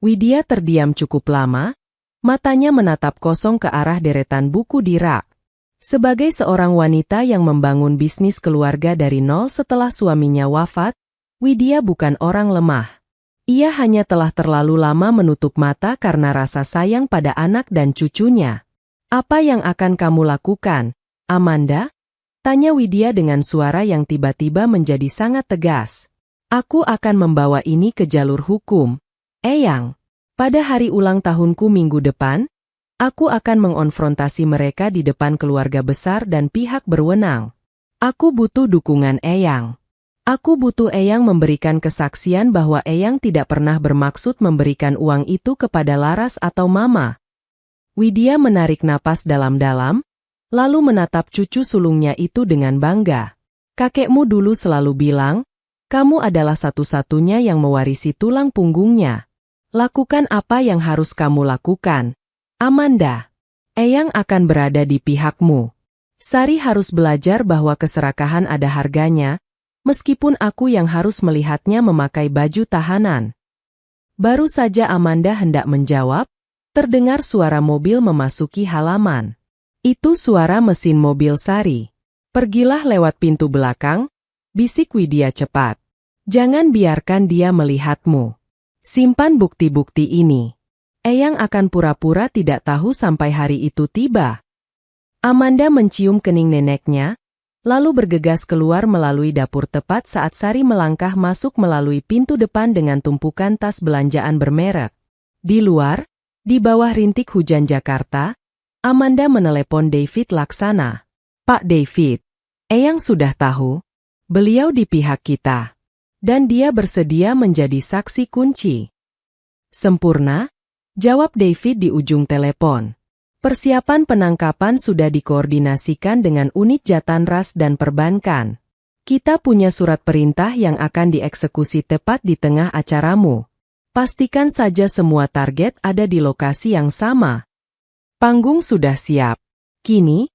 Widya terdiam cukup lama, matanya menatap kosong ke arah deretan buku di rak. Sebagai seorang wanita yang membangun bisnis keluarga dari nol setelah suaminya wafat, Widya bukan orang lemah. Ia hanya telah terlalu lama menutup mata karena rasa sayang pada anak dan cucunya. Apa yang akan kamu lakukan, Amanda? Tanya Widya dengan suara yang tiba-tiba menjadi sangat tegas. Aku akan membawa ini ke jalur hukum. Eyang, pada hari ulang tahunku minggu depan, aku akan mengonfrontasi mereka di depan keluarga besar dan pihak berwenang. Aku butuh dukungan Eyang. Aku butuh Eyang memberikan kesaksian bahwa Eyang tidak pernah bermaksud memberikan uang itu kepada Laras atau Mama. Widya menarik napas dalam-dalam, lalu menatap cucu sulungnya itu dengan bangga. Kakekmu dulu selalu bilang, kamu adalah satu-satunya yang mewarisi tulang punggungnya. Lakukan apa yang harus kamu lakukan, Amanda. Eyang akan berada di pihakmu. Sari harus belajar bahwa keserakahan ada harganya, meskipun aku yang harus melihatnya memakai baju tahanan. Baru saja Amanda hendak menjawab, terdengar suara mobil memasuki halaman. Itu suara mesin mobil Sari. Pergilah lewat pintu belakang, bisik Widya cepat. Jangan biarkan dia melihatmu. Simpan bukti-bukti ini. Eyang akan pura-pura tidak tahu sampai hari itu tiba. Amanda mencium kening neneknya, lalu bergegas keluar melalui dapur tepat saat Sari melangkah masuk melalui pintu depan dengan tumpukan tas belanjaan bermerek. Di luar, di bawah rintik hujan Jakarta, Amanda menelepon David Laksana. Pak David, Eyang sudah tahu. Beliau di pihak kita. Dan dia bersedia menjadi saksi kunci. Sempurna, jawab David di ujung telepon. Persiapan penangkapan sudah dikoordinasikan dengan unit Jatanras dan perbankan. Kita punya surat perintah yang akan dieksekusi tepat di tengah acaramu. Pastikan saja semua target ada di lokasi yang sama. Panggung sudah siap. Kini,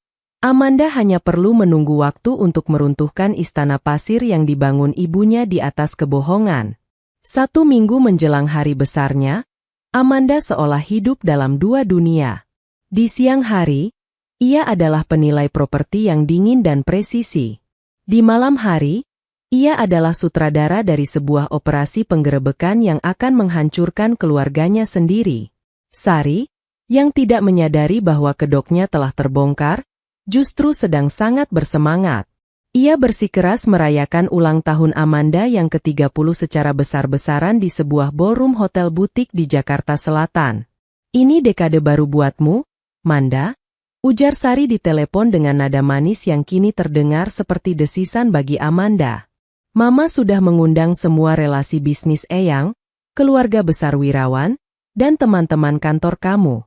Amanda hanya perlu menunggu waktu untuk meruntuhkan istana pasir yang dibangun ibunya di atas kebohongan. 1 minggu menjelang hari besarnya, Amanda seolah hidup dalam 2 dunia. Di siang hari, ia adalah penilai properti yang dingin dan presisi. Di malam hari, ia adalah sutradara dari sebuah operasi penggerebekan yang akan menghancurkan keluarganya sendiri. Sari, yang tidak menyadari bahwa kedoknya telah terbongkar, justru sedang sangat bersemangat. Ia bersikeras merayakan ulang tahun Amanda yang ke-30 secara besar-besaran di sebuah ballroom hotel butik di Jakarta Selatan. Ini dekade baru buatmu, Manda, ujar Sari di telepon dengan nada manis yang kini terdengar seperti desisan bagi Amanda. Mama sudah mengundang semua relasi bisnis Eyang, keluarga besar Wirawan, dan teman-teman kantor kamu.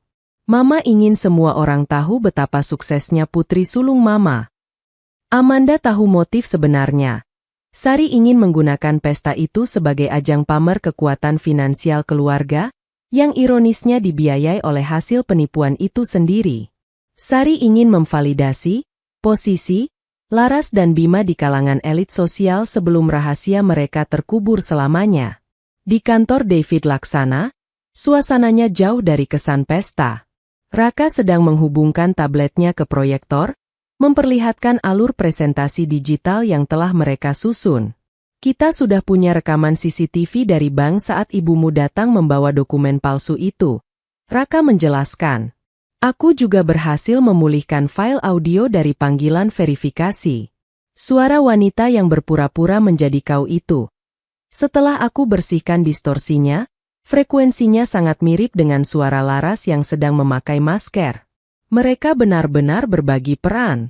Mama ingin semua orang tahu betapa suksesnya putri sulung Mama. Amanda tahu motif sebenarnya. Sari ingin menggunakan pesta itu sebagai ajang pamer kekuatan finansial keluarga, yang ironisnya dibiayai oleh hasil penipuan itu sendiri. Sari ingin memvalidasi posisi Laras dan Bima di kalangan elit sosial sebelum rahasia mereka terkubur selamanya. Di kantor David Laksana, suasananya jauh dari kesan pesta. Raka sedang menghubungkan tabletnya ke proyektor, memperlihatkan alur presentasi digital yang telah mereka susun. Kita sudah punya rekaman CCTV dari bank saat ibumu datang membawa dokumen palsu itu. Raka menjelaskan. Aku juga berhasil memulihkan file audio dari panggilan verifikasi. Suara wanita yang berpura-pura menjadi kau itu. Setelah aku bersihkan distorsinya, frekuensinya sangat mirip dengan suara Laras yang sedang memakai masker. Mereka benar-benar berbagi peran.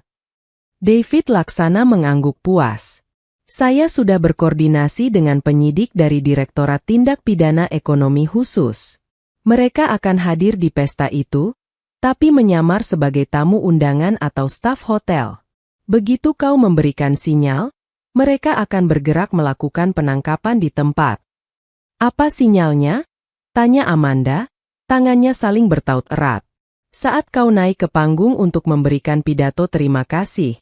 David Laksana mengangguk puas. Saya sudah berkoordinasi dengan penyidik dari Direktorat Tindak Pidana Ekonomi Khusus. Mereka akan hadir di pesta itu, tapi menyamar sebagai tamu undangan atau staf hotel. Begitu kau memberikan sinyal, mereka akan bergerak melakukan penangkapan di tempat. Apa sinyalnya? Tanya Amanda, tangannya saling bertaut erat. Saat kau naik ke panggung untuk memberikan pidato terima kasih.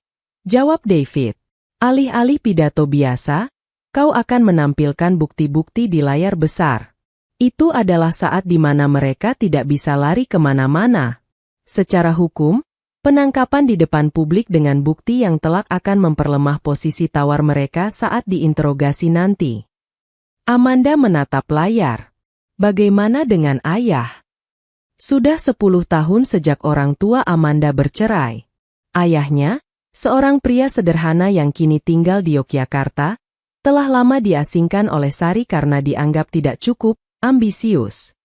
Jawab David. Alih-alih pidato biasa, kau akan menampilkan bukti-bukti di layar besar. Itu adalah saat di mana mereka tidak bisa lari kemana-mana. Secara hukum, penangkapan di depan publik dengan bukti yang telak akan memperlemah posisi tawar mereka saat diinterogasi nanti. Amanda menatap layar. Bagaimana dengan ayah? Sudah 10 tahun sejak orang tua Amanda bercerai. Ayahnya, seorang pria sederhana yang kini tinggal di Yogyakarta, telah lama diasingkan oleh Sari karena dianggap tidak cukup ambisius.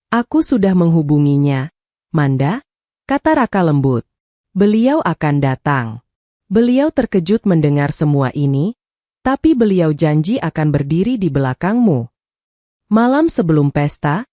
Aku sudah menghubunginya, Manda, kata Raka lembut. Beliau akan datang. Beliau terkejut mendengar semua ini, tapi beliau janji akan berdiri di belakangmu. Malam sebelum pesta,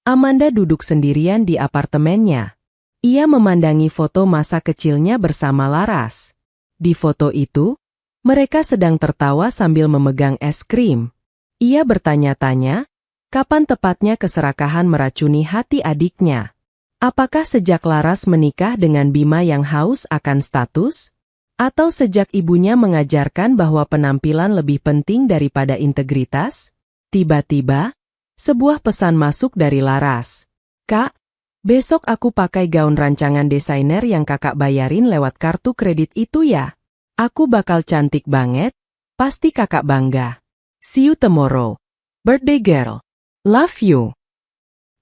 Amanda duduk sendirian di apartemennya. Ia memandangi foto masa kecilnya bersama Laras. Di foto itu, mereka sedang tertawa sambil memegang es krim. Ia bertanya-tanya, kapan tepatnya keserakahan meracuni hati adiknya. Apakah sejak Laras menikah dengan Bima yang haus akan status? Atau sejak ibunya mengajarkan bahwa penampilan lebih penting daripada integritas? Tiba-tiba, sebuah pesan masuk dari Laras. Kak, besok aku pakai gaun rancangan desainer yang kakak bayarin lewat kartu kredit itu ya. Aku bakal cantik banget, pasti kakak bangga. See you tomorrow. Birthday girl. Love you.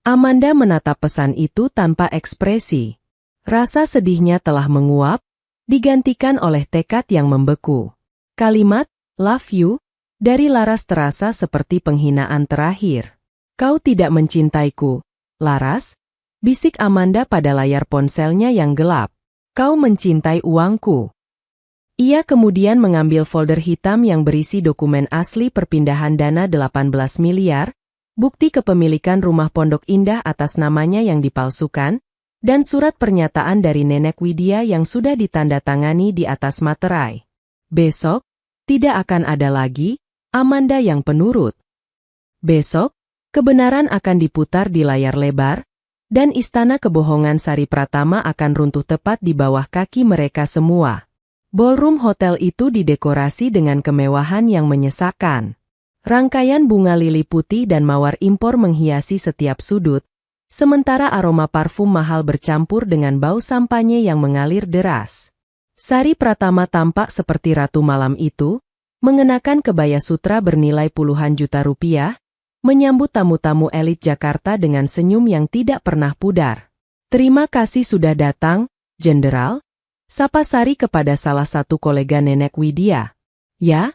Amanda menatap pesan itu tanpa ekspresi. Rasa sedihnya telah menguap, digantikan oleh tekad yang membeku. Kalimat, love you, dari Laras terasa seperti penghinaan terakhir. Kau tidak mencintaiku, Laras, bisik Amanda pada layar ponselnya yang gelap. Kau mencintai uangku. Ia kemudian mengambil folder hitam yang berisi dokumen asli perpindahan dana 18 miliar, bukti kepemilikan rumah Pondok Indah atas namanya yang dipalsukan, dan surat pernyataan dari Nenek Widya yang sudah ditandatangani di atas materai. Besok, tidak akan ada lagi Amanda yang penurut. Besok, kebenaran akan diputar di layar lebar, dan istana kebohongan Sari Pratama akan runtuh tepat di bawah kaki mereka semua. Ballroom hotel itu didekorasi dengan kemewahan yang menyesakkan. Rangkaian bunga lili putih dan mawar impor menghiasi setiap sudut, sementara aroma parfum mahal bercampur dengan bau sampanye yang mengalir deras. Sari Pratama tampak seperti ratu malam itu, mengenakan kebaya sutra bernilai puluhan juta rupiah, menyambut tamu-tamu elit Jakarta dengan senyum yang tidak pernah pudar. Terima kasih sudah datang, Jenderal, sapa Sari kepada salah satu kolega Nenek Widya. Ya?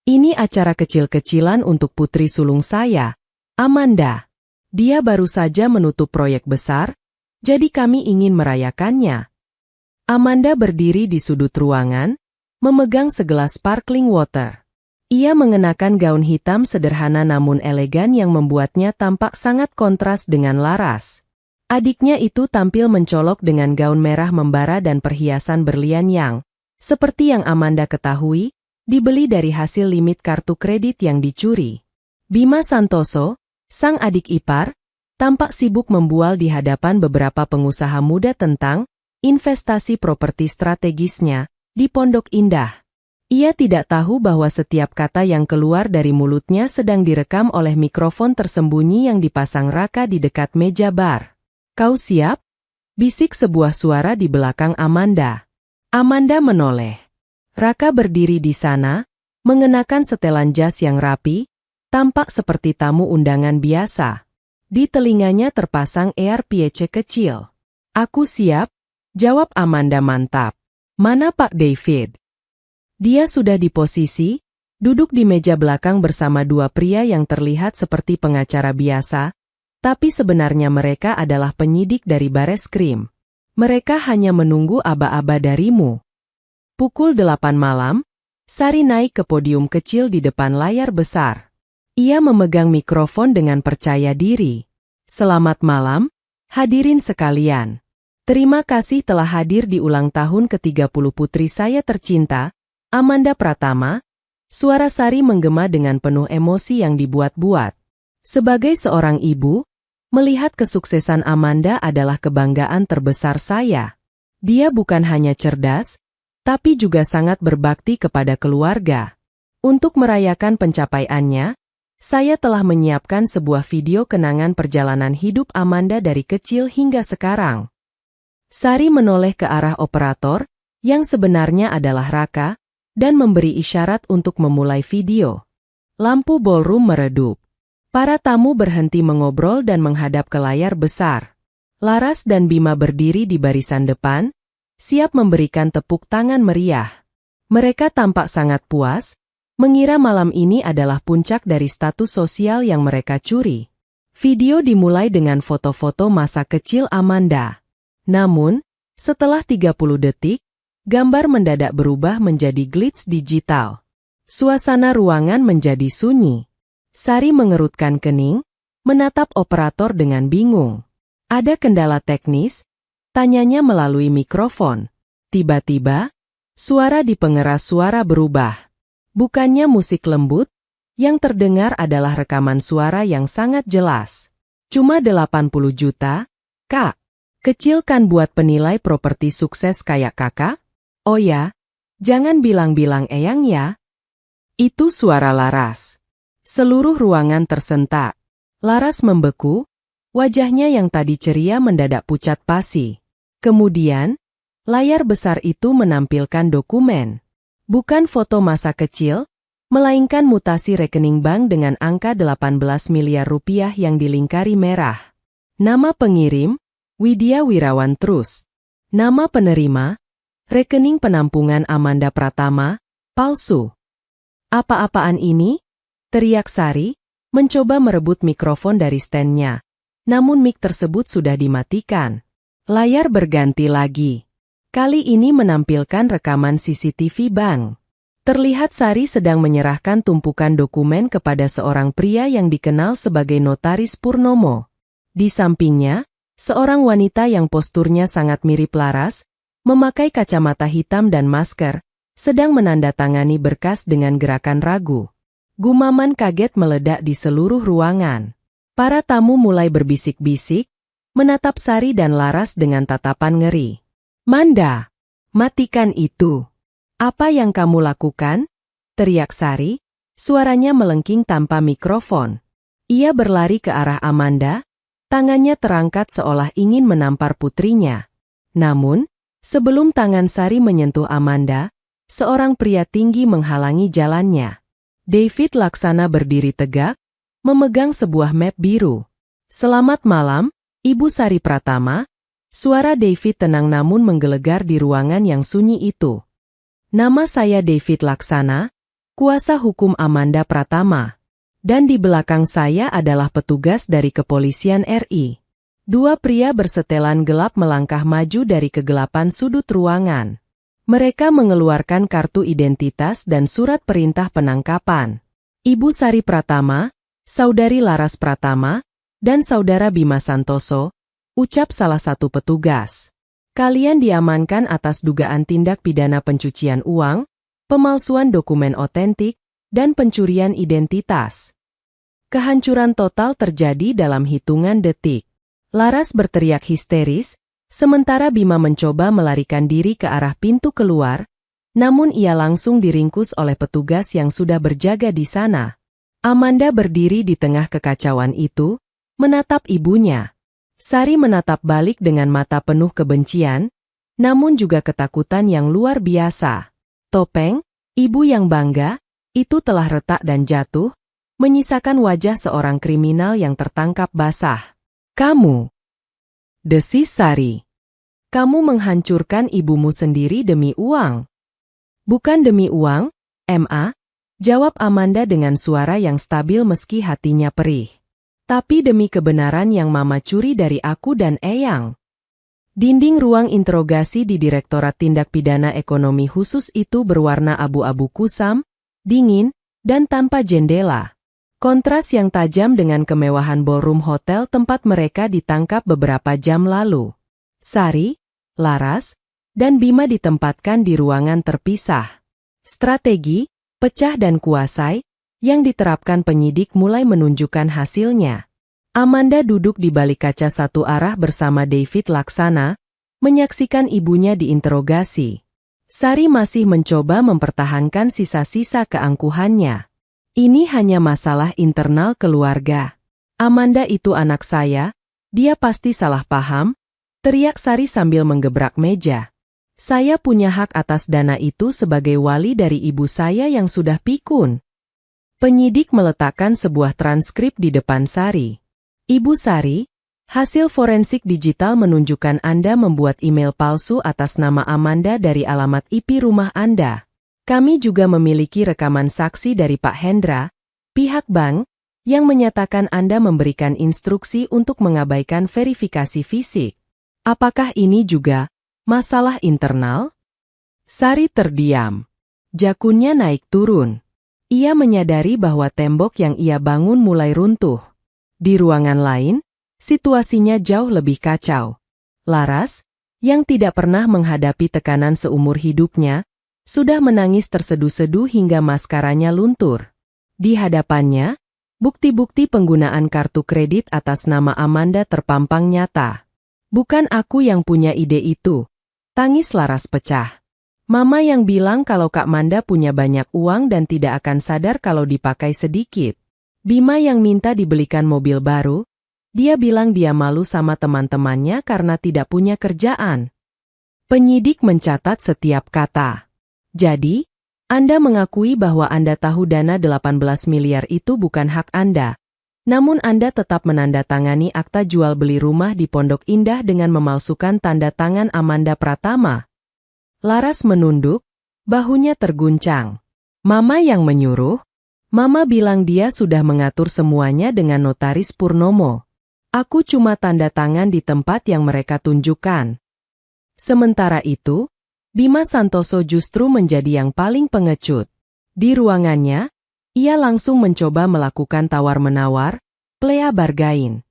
Ini acara kecil-kecilan untuk putri sulung saya, Amanda. Dia baru saja menutup proyek besar, jadi kami ingin merayakannya. Amanda berdiri di sudut ruangan, memegang segelas sparkling water. Ia mengenakan gaun hitam sederhana namun elegan yang membuatnya tampak sangat kontras dengan Laras. Adiknya itu tampil mencolok dengan gaun merah membara dan perhiasan berlian yang, seperti yang Amanda ketahui, dibeli dari hasil limit kartu kredit yang dicuri. Bima Santoso, sang adik ipar, tampak sibuk membual di hadapan beberapa pengusaha muda tentang investasi properti strategisnya di Pondok Indah. Ia tidak tahu bahwa setiap kata yang keluar dari mulutnya sedang direkam oleh mikrofon tersembunyi yang dipasang Raka di dekat meja bar. "Kau siap?" bisik sebuah suara di belakang Amanda. Amanda menoleh. Raka berdiri di sana, mengenakan setelan jas yang rapi, tampak seperti tamu undangan biasa. Di telinganya terpasang earpiece kecil. "Aku siap," jawab Amanda mantap. "Mana Pak David?" Dia sudah di posisi, duduk di meja belakang bersama dua pria yang terlihat seperti pengacara biasa, tapi sebenarnya mereka adalah penyidik dari Bareskrim. "Mereka hanya menunggu aba-aba darimu." Pukul 8 malam, Sari naik ke podium kecil di depan layar besar. Ia memegang mikrofon dengan percaya diri. "Selamat malam, hadirin sekalian. Terima kasih telah hadir di ulang tahun ke-30 putri saya tercinta, Amanda Pratama." Suara Sari menggema dengan penuh emosi yang dibuat-buat. "Sebagai seorang ibu, melihat kesuksesan Amanda adalah kebanggaan terbesar saya. Dia bukan hanya cerdas, tapi juga sangat berbakti kepada keluarga. Untuk merayakan pencapaiannya, saya telah menyiapkan sebuah video kenangan perjalanan hidup Amanda dari kecil hingga sekarang." Sari menoleh ke arah operator, yang sebenarnya adalah Raka, dan memberi isyarat untuk memulai video. Lampu ballroom meredup. Para tamu berhenti mengobrol dan menghadap ke layar besar. Laras dan Bima berdiri di barisan depan, siap memberikan tepuk tangan meriah. Mereka tampak sangat puas, mengira malam ini adalah puncak dari status sosial yang mereka curi. Video dimulai dengan foto-foto masa kecil Amanda. Namun, setelah 30 detik, gambar mendadak berubah menjadi glitch digital. Suasana ruangan menjadi sunyi. Sari mengerutkan kening, menatap operator dengan bingung. "Ada kendala teknis?" tanyanya melalui mikrofon. Tiba-tiba, suara di pengeras suara berubah. Bukannya musik lembut, yang terdengar adalah rekaman suara yang sangat jelas. "Cuma 80 juta, Kak. Kecil kan buat penilai properti sukses kayak kakak? Oh ya, jangan bilang-bilang eyang ya." Itu suara Laras. Seluruh ruangan tersentak. Laras membeku, wajahnya yang tadi ceria mendadak pucat pasi. Kemudian, layar besar itu menampilkan dokumen. Bukan foto masa kecil, melainkan mutasi rekening bank dengan angka 18 miliar rupiah yang dilingkari merah. Nama pengirim, Widya Wirawan Trust. Nama penerima, rekening penampungan Amanda Pratama, palsu. "Apa-apaan ini?" teriak Sari, mencoba merebut mikrofon dari stand-nya. Namun mic tersebut sudah dimatikan. Layar berganti lagi. Kali ini menampilkan rekaman CCTV bank. Terlihat Sari sedang menyerahkan tumpukan dokumen kepada seorang pria yang dikenal sebagai Notaris Purnomo. Di sampingnya, seorang wanita yang posturnya sangat mirip Laras, memakai kacamata hitam dan masker, sedang menandatangani berkas dengan gerakan ragu. Gumaman kaget meledak di seluruh ruangan. Para tamu mulai berbisik-bisik, menatap Sari dan Laras dengan tatapan ngeri. "Manda, matikan itu. Apa yang kamu lakukan?" teriak Sari, suaranya melengking tanpa mikrofon. Ia berlari ke arah Amanda, tangannya terangkat seolah ingin menampar putrinya. Namun, sebelum tangan Sari menyentuh Amanda, seorang pria tinggi menghalangi jalannya. David Laksana berdiri tegak, memegang sebuah map biru. "Selamat malam, Ibu Sari Pratama." Suara David tenang namun menggelegar di ruangan yang sunyi itu. "Nama saya David Laksana, kuasa hukum Amanda Pratama. Dan di belakang saya adalah petugas dari Kepolisian RI." Dua pria bersetelan gelap melangkah maju dari kegelapan sudut ruangan. Mereka mengeluarkan kartu identitas dan surat perintah penangkapan. "Ibu Sari Pratama, Saudari Laras Pratama, dan Saudara Bima Santoso," ucap salah satu petugas. "Kalian diamankan atas dugaan tindak pidana pencucian uang, pemalsuan dokumen otentik, dan pencurian identitas. Kehancuran total terjadi dalam hitungan detik. Laras berteriak histeris, sementara Bima mencoba melarikan diri ke arah pintu keluar, namun ia langsung diringkus oleh petugas yang sudah berjaga di sana. Amanda berdiri di tengah kekacauan itu, menatap ibunya. Sari menatap balik dengan mata penuh kebencian, namun juga ketakutan yang luar biasa. Topeng, ibu yang bangga, itu telah retak dan jatuh, menyisakan wajah seorang kriminal yang tertangkap basah. "Kamu," desis Sari. "Kamu menghancurkan ibumu sendiri demi uang." "Bukan demi uang, Ma," jawab Amanda dengan suara yang stabil meski hatinya perih. "Tapi demi kebenaran yang Mama curi dari aku dan Eyang." Dinding ruang interogasi di Direktorat Tindak Pidana Ekonomi Khusus itu berwarna abu-abu kusam, dingin, dan tanpa jendela. Kontras yang tajam dengan kemewahan ballroom hotel tempat mereka ditangkap beberapa jam lalu. Sari, Laras, dan Bima ditempatkan di ruangan terpisah. Strategi, pecah dan kuasai, yang diterapkan penyidik mulai menunjukkan hasilnya. Amanda duduk di balik kaca satu arah bersama David Laksana, menyaksikan ibunya diinterogasi. Sari masih mencoba mempertahankan sisa-sisa keangkuhannya. "Ini hanya masalah internal keluarga. Amanda itu anak saya, dia pasti salah paham," teriak Sari sambil menggebrak meja. "Saya punya hak atas dana itu sebagai wali dari ibu saya yang sudah pikun." Penyidik meletakkan sebuah transkrip di depan Sari. "Ibu Sari, hasil forensik digital menunjukkan Anda membuat email palsu atas nama Amanda dari alamat IP rumah Anda. Kami juga memiliki rekaman saksi dari Pak Hendra, pihak bank, yang menyatakan Anda memberikan instruksi untuk mengabaikan verifikasi fisik. Apakah ini juga masalah internal?" Sari terdiam. Jakunnya naik turun. Ia menyadari bahwa tembok yang ia bangun mulai runtuh. Di ruangan lain, situasinya jauh lebih kacau. Laras, yang tidak pernah menghadapi tekanan seumur hidupnya, sudah menangis terseduh-seduh hingga maskaranya luntur. Di hadapannya, bukti-bukti penggunaan kartu kredit atas nama Amanda terpampang nyata. "Bukan aku yang punya ide itu," tangis Laras pecah. "Mama yang bilang kalau Kak Manda punya banyak uang dan tidak akan sadar kalau dipakai sedikit. Bima yang minta dibelikan mobil baru, dia bilang dia malu sama teman-temannya karena tidak punya kerjaan." Penyidik mencatat setiap kata. "Jadi, Anda mengakui bahwa Anda tahu dana 18 miliar itu bukan hak Anda, namun Anda tetap menandatangani akta jual beli rumah di Pondok Indah dengan memalsukan tanda tangan Amanda Pratama." Laras menunduk, bahunya terguncang. "Mama yang menyuruh? Mama bilang dia sudah mengatur semuanya dengan notaris Purnomo. Aku cuma tanda tangan di tempat yang mereka tunjukkan." Sementara itu, Bima Santoso justru menjadi yang paling pengecut. Di ruangannya, ia langsung mencoba melakukan tawar-menawar, plea bargain.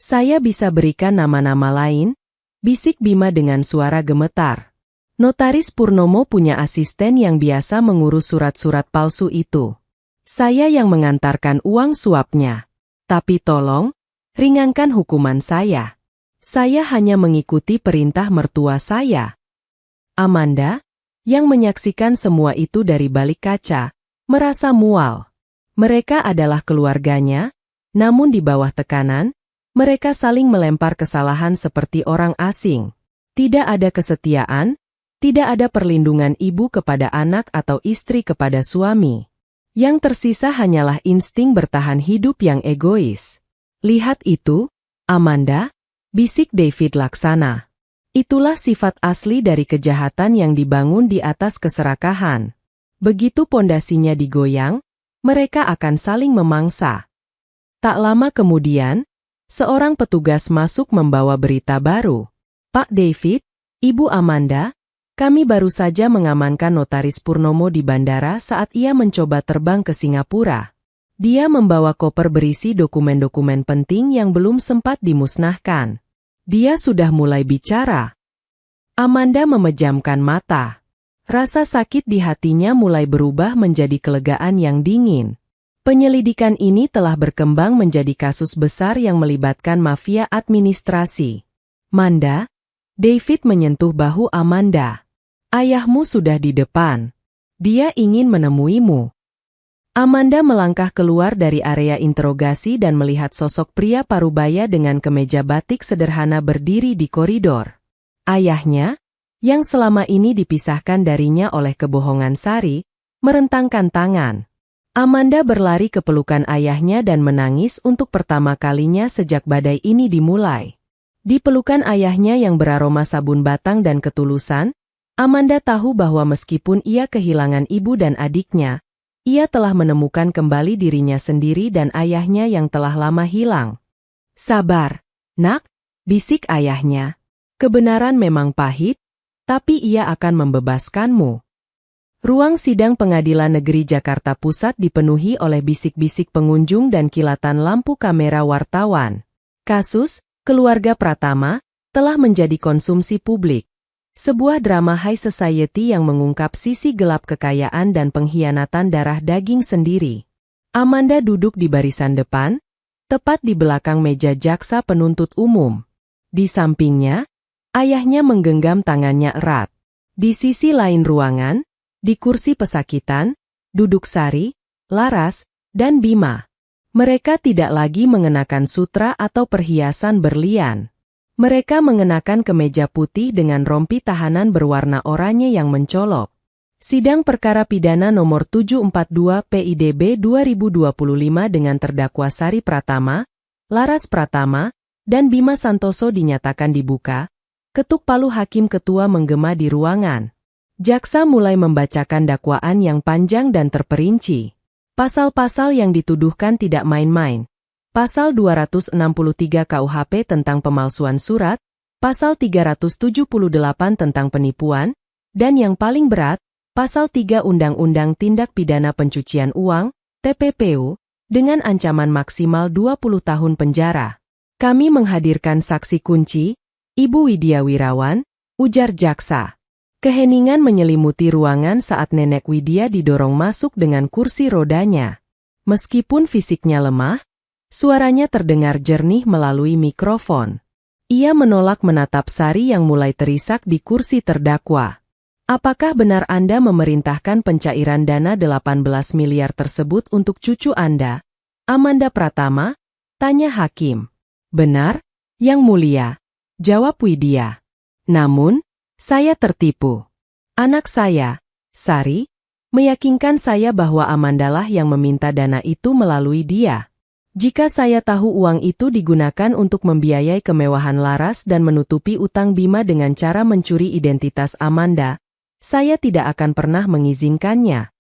"Saya bisa berikan nama-nama lain," bisik Bima dengan suara gemetar. "Notaris Purnomo punya asisten yang biasa mengurus surat-surat palsu itu. Saya yang mengantarkan uang suapnya. Tapi tolong, ringankan hukuman saya. Saya hanya mengikuti perintah mertua saya." Amanda, yang menyaksikan semua itu dari balik kaca, merasa mual. Mereka adalah keluarganya, namun di bawah tekanan, mereka saling melempar kesalahan seperti orang asing. Tidak ada kesetiaan, tidak ada perlindungan ibu kepada anak atau istri kepada suami. Yang tersisa hanyalah insting bertahan hidup yang egois. "Lihat itu, Amanda," bisik David Laksana. "Itulah sifat asli dari kejahatan yang dibangun di atas keserakahan. Begitu pondasinya digoyang, mereka akan saling memangsa." Tak lama kemudian, seorang petugas masuk membawa berita baru. "Pak David, Ibu Amanda, kami baru saja mengamankan notaris Purnomo di bandara saat ia mencoba terbang ke Singapura. Dia membawa koper berisi dokumen-dokumen penting yang belum sempat dimusnahkan. Dia sudah mulai bicara." Amanda memejamkan mata. Rasa sakit di hatinya mulai berubah menjadi kelegaan yang dingin. Penyelidikan ini telah berkembang menjadi kasus besar yang melibatkan mafia administrasi. Manda, David menyentuh bahu Amanda. Ayahmu sudah di depan. Dia ingin menemuimu. Amanda melangkah keluar dari area interogasi dan melihat sosok pria parubaya dengan kemeja batik sederhana berdiri di koridor. Ayahnya, yang selama ini dipisahkan darinya oleh kebohongan Sari, merentangkan tangan. Amanda berlari ke pelukan ayahnya dan menangis untuk pertama kalinya sejak badai ini dimulai. Di pelukan ayahnya yang beraroma sabun batang dan ketulusan, Amanda tahu bahwa meskipun ia kehilangan ibu dan adiknya, ia telah menemukan kembali dirinya sendiri dan ayahnya yang telah lama hilang. Sabar, nak, bisik ayahnya. Kebenaran memang pahit, tapi ia akan membebaskanmu. Ruang sidang Pengadilan Negeri Jakarta Pusat dipenuhi oleh bisik-bisik pengunjung dan kilatan lampu kamera wartawan. Kasus Keluarga Pratama telah menjadi konsumsi publik. Sebuah drama high society yang mengungkap sisi gelap kekayaan dan pengkhianatan darah daging sendiri. Amanda duduk di barisan depan, tepat di belakang meja jaksa penuntut umum. Di sampingnya, ayahnya menggenggam tangannya erat. Di sisi lain ruangan, di kursi pesakitan, duduk Sari, Laras, dan Bima. Mereka tidak lagi mengenakan sutra atau perhiasan berlian. Mereka mengenakan kemeja putih dengan rompi tahanan berwarna oranye yang mencolok. Sidang perkara pidana nomor 742 PIDB 2025 dengan terdakwa Sari Pratama, Laras Pratama, dan Bima Santoso dinyatakan dibuka. Ketuk palu hakim ketua menggema di ruangan. Jaksa mulai membacakan dakwaan yang panjang dan terperinci. Pasal-pasal yang dituduhkan tidak main-main. Pasal 263 KUHP tentang pemalsuan surat, Pasal 378 tentang penipuan, dan yang paling berat, Pasal 3 Undang-Undang Tindak Pidana Pencucian Uang, TPPU, dengan ancaman maksimal 20 tahun penjara. Kami menghadirkan saksi kunci, Ibu Widya Wirawan, ujar jaksa. Keheningan menyelimuti ruangan saat nenek Widya didorong masuk dengan kursi rodanya. Meskipun fisiknya lemah, suaranya terdengar jernih melalui mikrofon. Ia menolak menatap Sari yang mulai terisak di kursi terdakwa. Apakah benar Anda memerintahkan pencairan dana 18 miliar tersebut untuk cucu Anda, Amanda Pratama? Tanya hakim. Benar, Yang Mulia. Jawab Widya. Namun, saya tertipu. Anak saya, Sari, meyakinkan saya bahwa Amandalah yang meminta dana itu melalui dia. Jika saya tahu uang itu digunakan untuk membiayai kemewahan Laras dan menutupi utang Bima dengan cara mencuri identitas Amanda, saya tidak akan pernah mengizinkannya.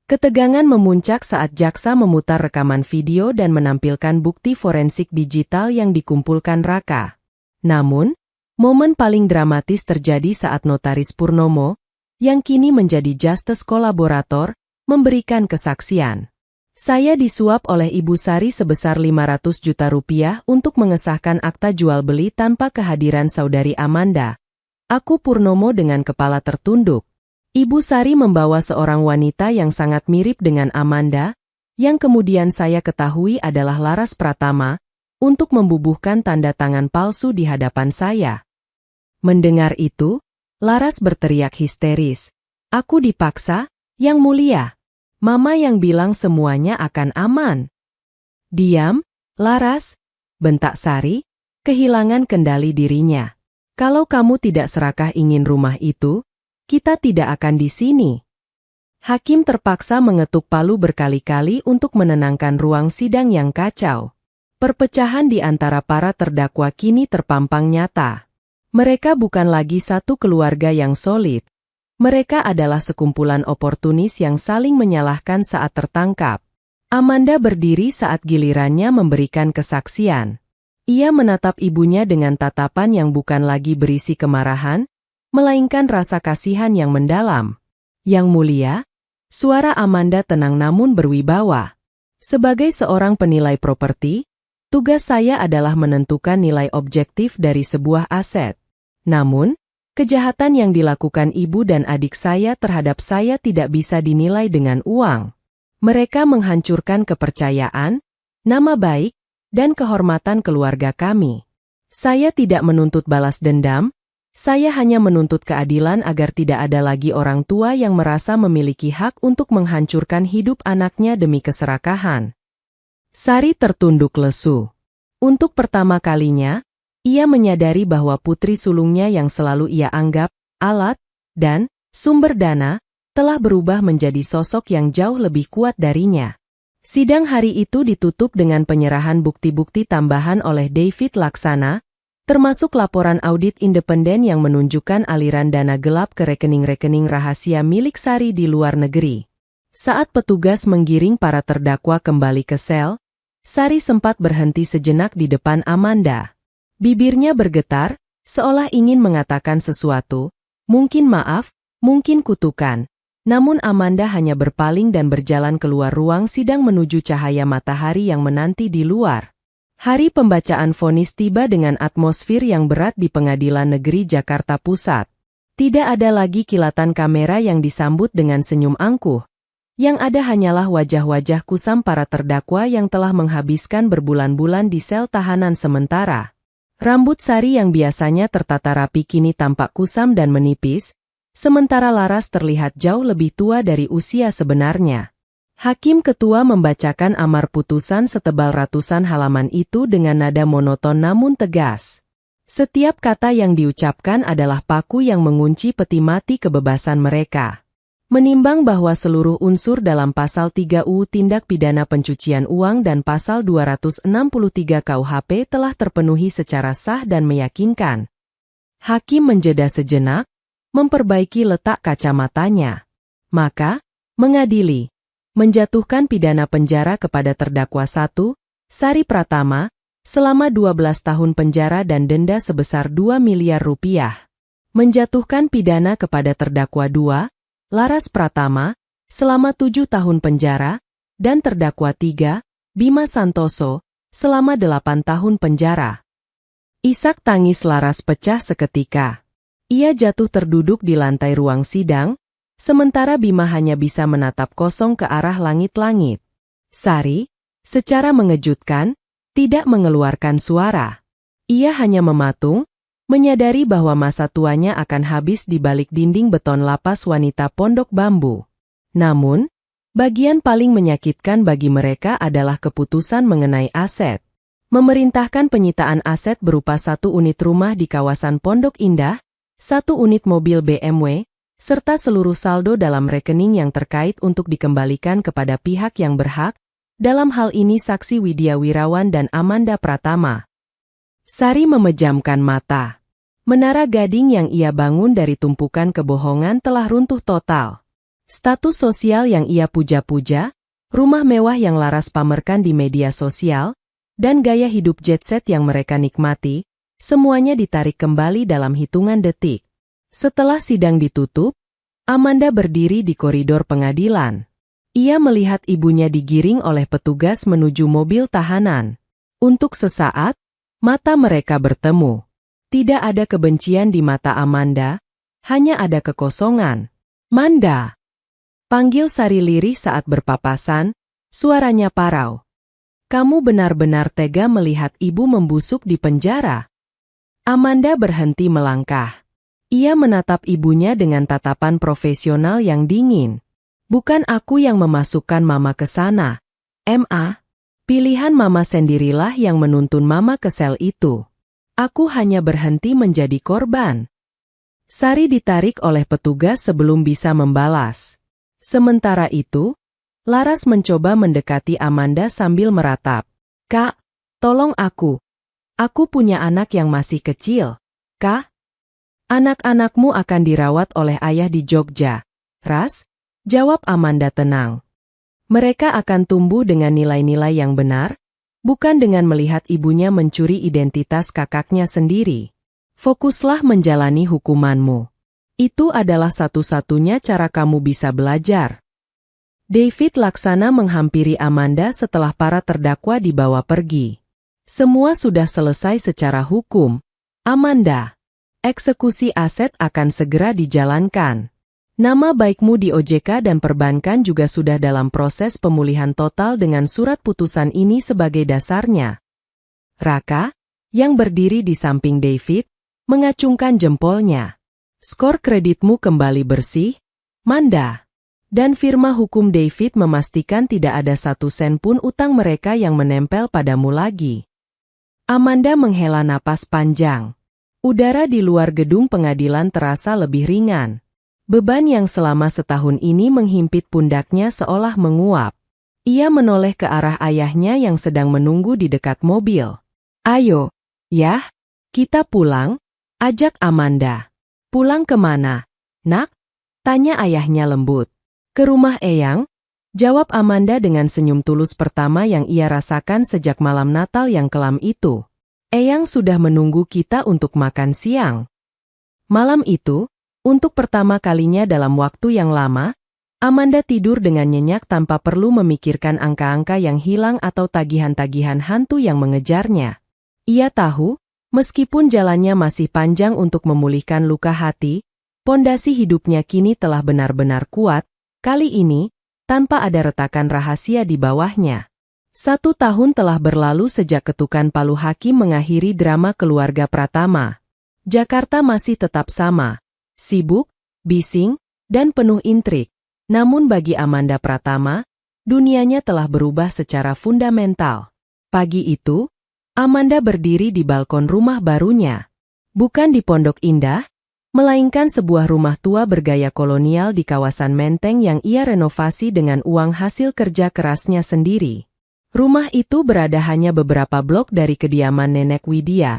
Ketegangan memuncak saat jaksa memutar rekaman video dan menampilkan bukti forensik digital yang dikumpulkan Raka. Namun, momen paling dramatis terjadi saat Notaris Purnomo, yang kini menjadi justice kolaborator, memberikan kesaksian. Saya disuap oleh Ibu Sari sebesar 500 juta rupiah untuk mengesahkan akta jual beli tanpa kehadiran saudari Amanda. Aku Purnomo dengan kepala tertunduk. Ibu Sari membawa seorang wanita yang sangat mirip dengan Amanda, yang kemudian saya ketahui adalah Laras Pratama, untuk membubuhkan tanda tangan palsu di hadapan saya. Mendengar itu, Laras berteriak histeris. Aku dipaksa, Yang Mulia. Mama yang bilang semuanya akan aman. Diam, Laras, bentak Sari, kehilangan kendali dirinya. Kalau kamu tidak serakah ingin rumah itu, kita tidak akan di sini. Hakim terpaksa mengetuk palu berkali-kali untuk menenangkan ruang sidang yang kacau. Perpecahan di antara para terdakwa kini terpampang nyata. Mereka bukan lagi satu keluarga yang solid. Mereka adalah sekumpulan oportunis yang saling menyalahkan saat tertangkap. Amanda berdiri saat gilirannya memberikan kesaksian. Ia menatap ibunya dengan tatapan yang bukan lagi berisi kemarahan, melainkan rasa kasihan yang mendalam. Yang Mulia, suara Amanda tenang namun berwibawa. Sebagai seorang penilai properti, tugas saya adalah menentukan nilai objektif dari sebuah aset. Namun, Kejahatan yang dilakukan ibu dan adik saya terhadap saya tidak bisa dinilai dengan uang. Mereka menghancurkan kepercayaan, nama baik, dan kehormatan keluarga kami. Saya tidak menuntut balas dendam, saya hanya menuntut keadilan agar tidak ada lagi orang tua yang merasa memiliki hak untuk menghancurkan hidup anaknya demi keserakahan. Sari tertunduk lesu. Untuk pertama kalinya, ia menyadari bahwa putri sulungnya yang selalu ia anggap alat dan sumber dana telah berubah menjadi sosok yang jauh lebih kuat darinya. Sidang hari itu ditutup dengan penyerahan bukti-bukti tambahan oleh David Laksana, termasuk laporan audit independen yang menunjukkan aliran dana gelap ke rekening-rekening rahasia milik Sari di luar negeri. Saat petugas menggiring para terdakwa kembali ke sel, Sari sempat berhenti sejenak di depan Amanda. Bibirnya bergetar, seolah ingin mengatakan sesuatu, mungkin maaf, mungkin kutukan. Namun Amanda hanya berpaling dan berjalan keluar ruang sidang menuju cahaya matahari yang menanti di luar. Hari pembacaan vonis tiba dengan atmosfer yang berat di Pengadilan Negeri Jakarta Pusat. Tidak ada lagi kilatan kamera yang disambut dengan senyum angkuh. Yang ada hanyalah wajah-wajah kusam para terdakwa yang telah menghabiskan berbulan-bulan di sel tahanan sementara. Rambut Sari yang biasanya tertata rapi kini tampak kusam dan menipis, sementara Laras terlihat jauh lebih tua dari usia sebenarnya. Hakim ketua membacakan amar putusan setebal ratusan halaman itu dengan nada monoton namun tegas. Setiap kata yang diucapkan adalah paku yang mengunci peti mati kebebasan mereka. Menimbang bahwa seluruh unsur dalam Pasal 3 UU Tindak Pidana Pencucian Uang dan Pasal 263 KUHP telah terpenuhi secara sah dan meyakinkan. Hakim menjeda sejenak, memperbaiki letak kacamatanya. Maka, mengadili, menjatuhkan pidana penjara kepada terdakwa 1, Sari Pratama, selama 12 tahun penjara dan denda sebesar 2 miliar rupiah. Menjatuhkan pidana kepada terdakwa 2, Laras Pratama, selama 7 tahun penjara, dan terdakwa 3, Bima Santoso, selama 8 tahun penjara. Isak tangis Laras pecah seketika. Ia jatuh terduduk di lantai ruang sidang, sementara Bima hanya bisa menatap kosong ke arah langit-langit. Sari, secara mengejutkan, tidak mengeluarkan suara. Ia hanya mematung, menyadari bahwa masa tuanya akan habis di balik dinding beton lapas wanita Pondok Bambu. Namun, bagian paling menyakitkan bagi mereka adalah keputusan mengenai aset. Memerintahkan penyitaan aset berupa 1 unit rumah di kawasan Pondok Indah, 1 unit mobil BMW, serta seluruh saldo dalam rekening yang terkait untuk dikembalikan kepada pihak yang berhak, dalam hal ini saksi Widya Wirawan dan Amanda Pratama. Sari memejamkan mata. Menara gading yang ia bangun dari tumpukan kebohongan telah runtuh total. Status sosial yang ia puja-puja, rumah mewah yang Laras pamerkan di media sosial, dan gaya hidup jet set yang mereka nikmati, semuanya ditarik kembali dalam hitungan detik. Setelah sidang ditutup, Amanda berdiri di koridor pengadilan. Ia melihat ibunya digiring oleh petugas menuju mobil tahanan. Untuk sesaat, mata mereka bertemu. Tidak ada kebencian di mata Amanda, hanya ada kekosongan. "Manda!" panggil Sari lirih saat berpapasan, suaranya parau. "Kamu benar-benar tega melihat ibu membusuk di penjara." Amanda berhenti melangkah. Ia menatap ibunya dengan tatapan profesional yang dingin. "Bukan aku yang memasukkan mama ke sana, Ma. Pilihan mama sendirilah yang menuntun mama ke sel itu. Aku hanya berhenti menjadi korban." Sari ditarik oleh petugas sebelum bisa membalas. Sementara itu, Laras mencoba mendekati Amanda sambil meratap. "Kak, tolong aku. Aku punya anak yang masih kecil, Kak. Anak-anakmu akan dirawat oleh ayah di Jogja." "Ras," jawab Amanda tenang. "Mereka akan tumbuh dengan nilai-nilai yang benar, bukan dengan melihat ibunya mencuri identitas kakaknya sendiri. Fokuslah menjalani hukumanmu. Itu adalah satu-satunya cara kamu bisa belajar." David Laksana menghampiri Amanda setelah para terdakwa dibawa pergi. "Semua sudah selesai secara hukum, Amanda. Eksekusi aset akan segera dijalankan. Nama baikmu di OJK dan perbankan juga sudah dalam proses pemulihan total dengan surat putusan ini sebagai dasarnya. Raka, yang berdiri di samping David, mengacungkan jempolnya. Skor kreditmu kembali bersih, Manda. Dan firma hukum David memastikan tidak ada 1 sen pun utang mereka yang menempel padamu lagi. Amanda menghela napas panjang. Udara di luar gedung pengadilan terasa lebih ringan. Beban yang selama setahun ini menghimpit pundaknya seolah menguap. Ia menoleh ke arah ayahnya yang sedang menunggu di dekat mobil. Ayo, Yah, kita pulang, ajak Amanda. Pulang kemana, nak? Tanya ayahnya lembut. Ke rumah Eyang, jawab Amanda dengan senyum tulus pertama yang ia rasakan sejak malam Natal yang kelam itu. Eyang sudah menunggu kita untuk makan siang. Malam itu, untuk pertama kalinya dalam waktu yang lama, Amanda tidur dengan nyenyak tanpa perlu memikirkan angka-angka yang hilang atau tagihan-tagihan hantu yang mengejarnya. Ia tahu, meskipun jalannya masih panjang untuk memulihkan luka hati, pondasi hidupnya kini telah benar-benar kuat, kali ini, tanpa ada retakan rahasia di bawahnya. 1 tahun telah berlalu sejak ketukan palu hakim mengakhiri drama keluarga Pratama. Jakarta masih tetap sama, sibuk, bising, dan penuh intrik. Namun bagi Amanda Pratama, dunianya telah berubah secara fundamental. Pagi itu, Amanda berdiri di balkon rumah barunya. Bukan di Pondok Indah, melainkan sebuah rumah tua bergaya kolonial di kawasan Menteng yang ia renovasi dengan uang hasil kerja kerasnya sendiri. Rumah itu berada hanya beberapa blok dari kediaman Nenek Widya,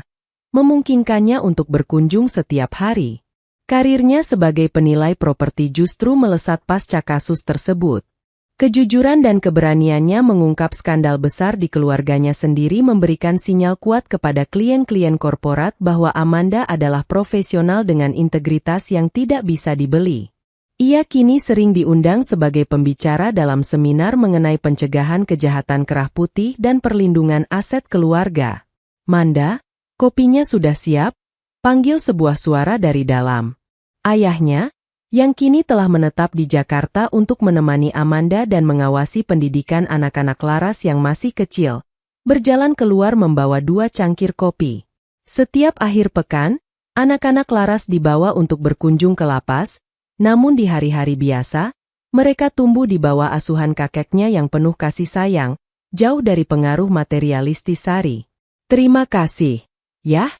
memungkinkannya untuk berkunjung setiap hari. Karirnya sebagai penilai properti justru melesat pasca kasus tersebut. Kejujuran dan keberaniannya mengungkap skandal besar di keluarganya sendiri memberikan sinyal kuat kepada klien-klien korporat bahwa Amanda adalah profesional dengan integritas yang tidak bisa dibeli. Ia kini sering diundang sebagai pembicara dalam seminar mengenai pencegahan kejahatan kerah putih dan perlindungan aset keluarga. Manda, kopinya sudah siap? Panggil sebuah suara dari dalam. Ayahnya, yang kini telah menetap di Jakarta untuk menemani Amanda dan mengawasi pendidikan anak-anak Laras yang masih kecil, berjalan keluar membawa 2 cangkir kopi. Setiap akhir pekan, anak-anak Laras dibawa untuk berkunjung ke lapas, namun di hari-hari biasa, mereka tumbuh di bawah asuhan kakeknya yang penuh kasih sayang, jauh dari pengaruh materialistis Sari. Terima kasih, Yah,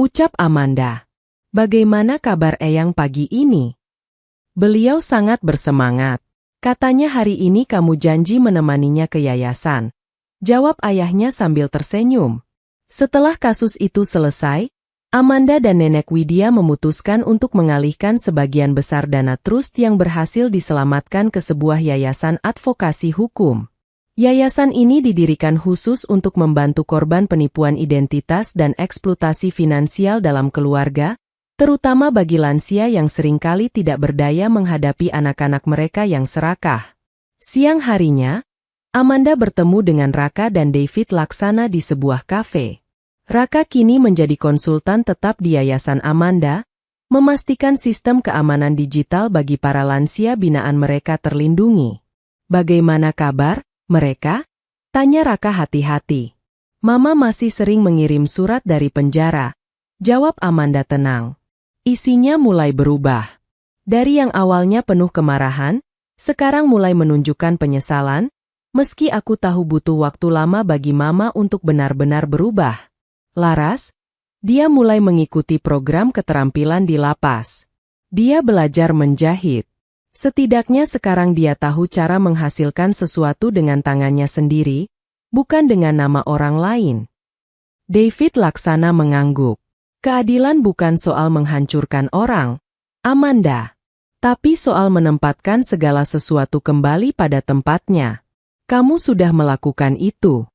ucap Amanda. Bagaimana kabar Eyang pagi ini? Beliau sangat bersemangat. Katanya hari ini kamu janji menemaninya ke yayasan. Jawab ayahnya sambil tersenyum. Setelah kasus itu selesai, Amanda dan Nenek Widya memutuskan untuk mengalihkan sebagian besar dana trust yang berhasil diselamatkan ke sebuah yayasan advokasi hukum. Yayasan ini didirikan khusus untuk membantu korban penipuan identitas dan eksploitasi finansial dalam keluarga, terutama bagi lansia yang seringkali tidak berdaya menghadapi anak-anak mereka yang serakah. Siang harinya, Amanda bertemu dengan Raka dan David Laksana di sebuah kafe. Raka kini menjadi konsultan tetap di Yayasan Amanda, memastikan sistem keamanan digital bagi para lansia binaan mereka terlindungi. Bagaimana kabar mereka? Tanya Raka hati-hati. Mama masih sering mengirim surat dari penjara, jawab Amanda tenang. Isinya mulai berubah. Dari yang awalnya penuh kemarahan, sekarang mulai menunjukkan penyesalan, meski aku tahu butuh waktu lama bagi Mama untuk benar-benar berubah. Laras, dia mulai mengikuti program keterampilan di lapas. Dia belajar menjahit. Setidaknya sekarang dia tahu cara menghasilkan sesuatu dengan tangannya sendiri, bukan dengan nama orang lain. David Laksana mengangguk. Keadilan bukan soal menghancurkan orang, Amanda, tapi soal menempatkan segala sesuatu kembali pada tempatnya. Kamu sudah melakukan itu.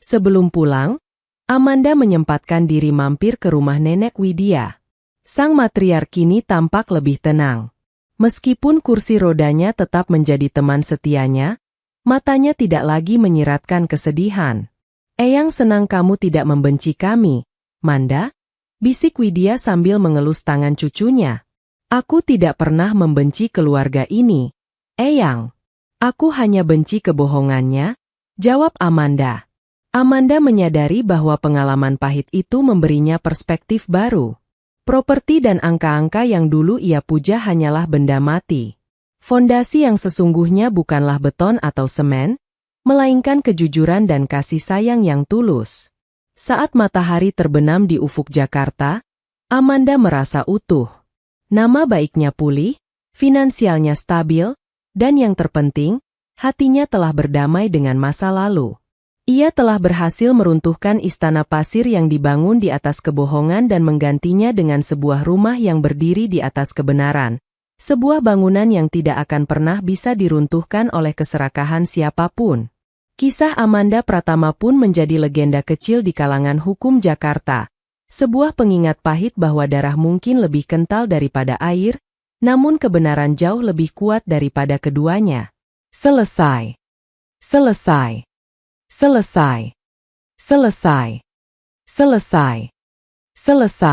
Sebelum pulang, Amanda menyempatkan diri mampir ke rumah Nenek Widya. Sang matriark kini tampak lebih tenang. Meskipun kursi rodanya tetap menjadi teman setianya, matanya tidak lagi menyiratkan kesedihan. Eyang senang kamu tidak membenci kami, Manda. bisik Widya sambil mengelus tangan cucunya. Aku tidak pernah membenci keluarga ini, Eyang. Aku hanya benci kebohongannya, jawab Amanda. Amanda menyadari bahwa pengalaman pahit itu memberinya perspektif baru. Properti dan angka-angka yang dulu ia puja hanyalah benda mati. Fondasi yang sesungguhnya bukanlah beton atau semen, melainkan kejujuran dan kasih sayang yang tulus. Saat matahari terbenam di ufuk Jakarta, Amanda merasa utuh. Nama baiknya pulih, finansialnya stabil, dan yang terpenting, hatinya telah berdamai dengan masa lalu. Ia telah berhasil meruntuhkan istana pasir yang dibangun di atas kebohongan dan menggantinya dengan sebuah rumah yang berdiri di atas kebenaran. Sebuah bangunan yang tidak akan pernah bisa diruntuhkan oleh keserakahan siapapun. Kisah Amanda Pratama pun menjadi legenda kecil di kalangan hukum Jakarta. Sebuah pengingat pahit bahwa darah mungkin lebih kental daripada air, namun kebenaran jauh lebih kuat daripada keduanya. Selesai. Selesai. Selesai. Selesai. Selesai. Selesai.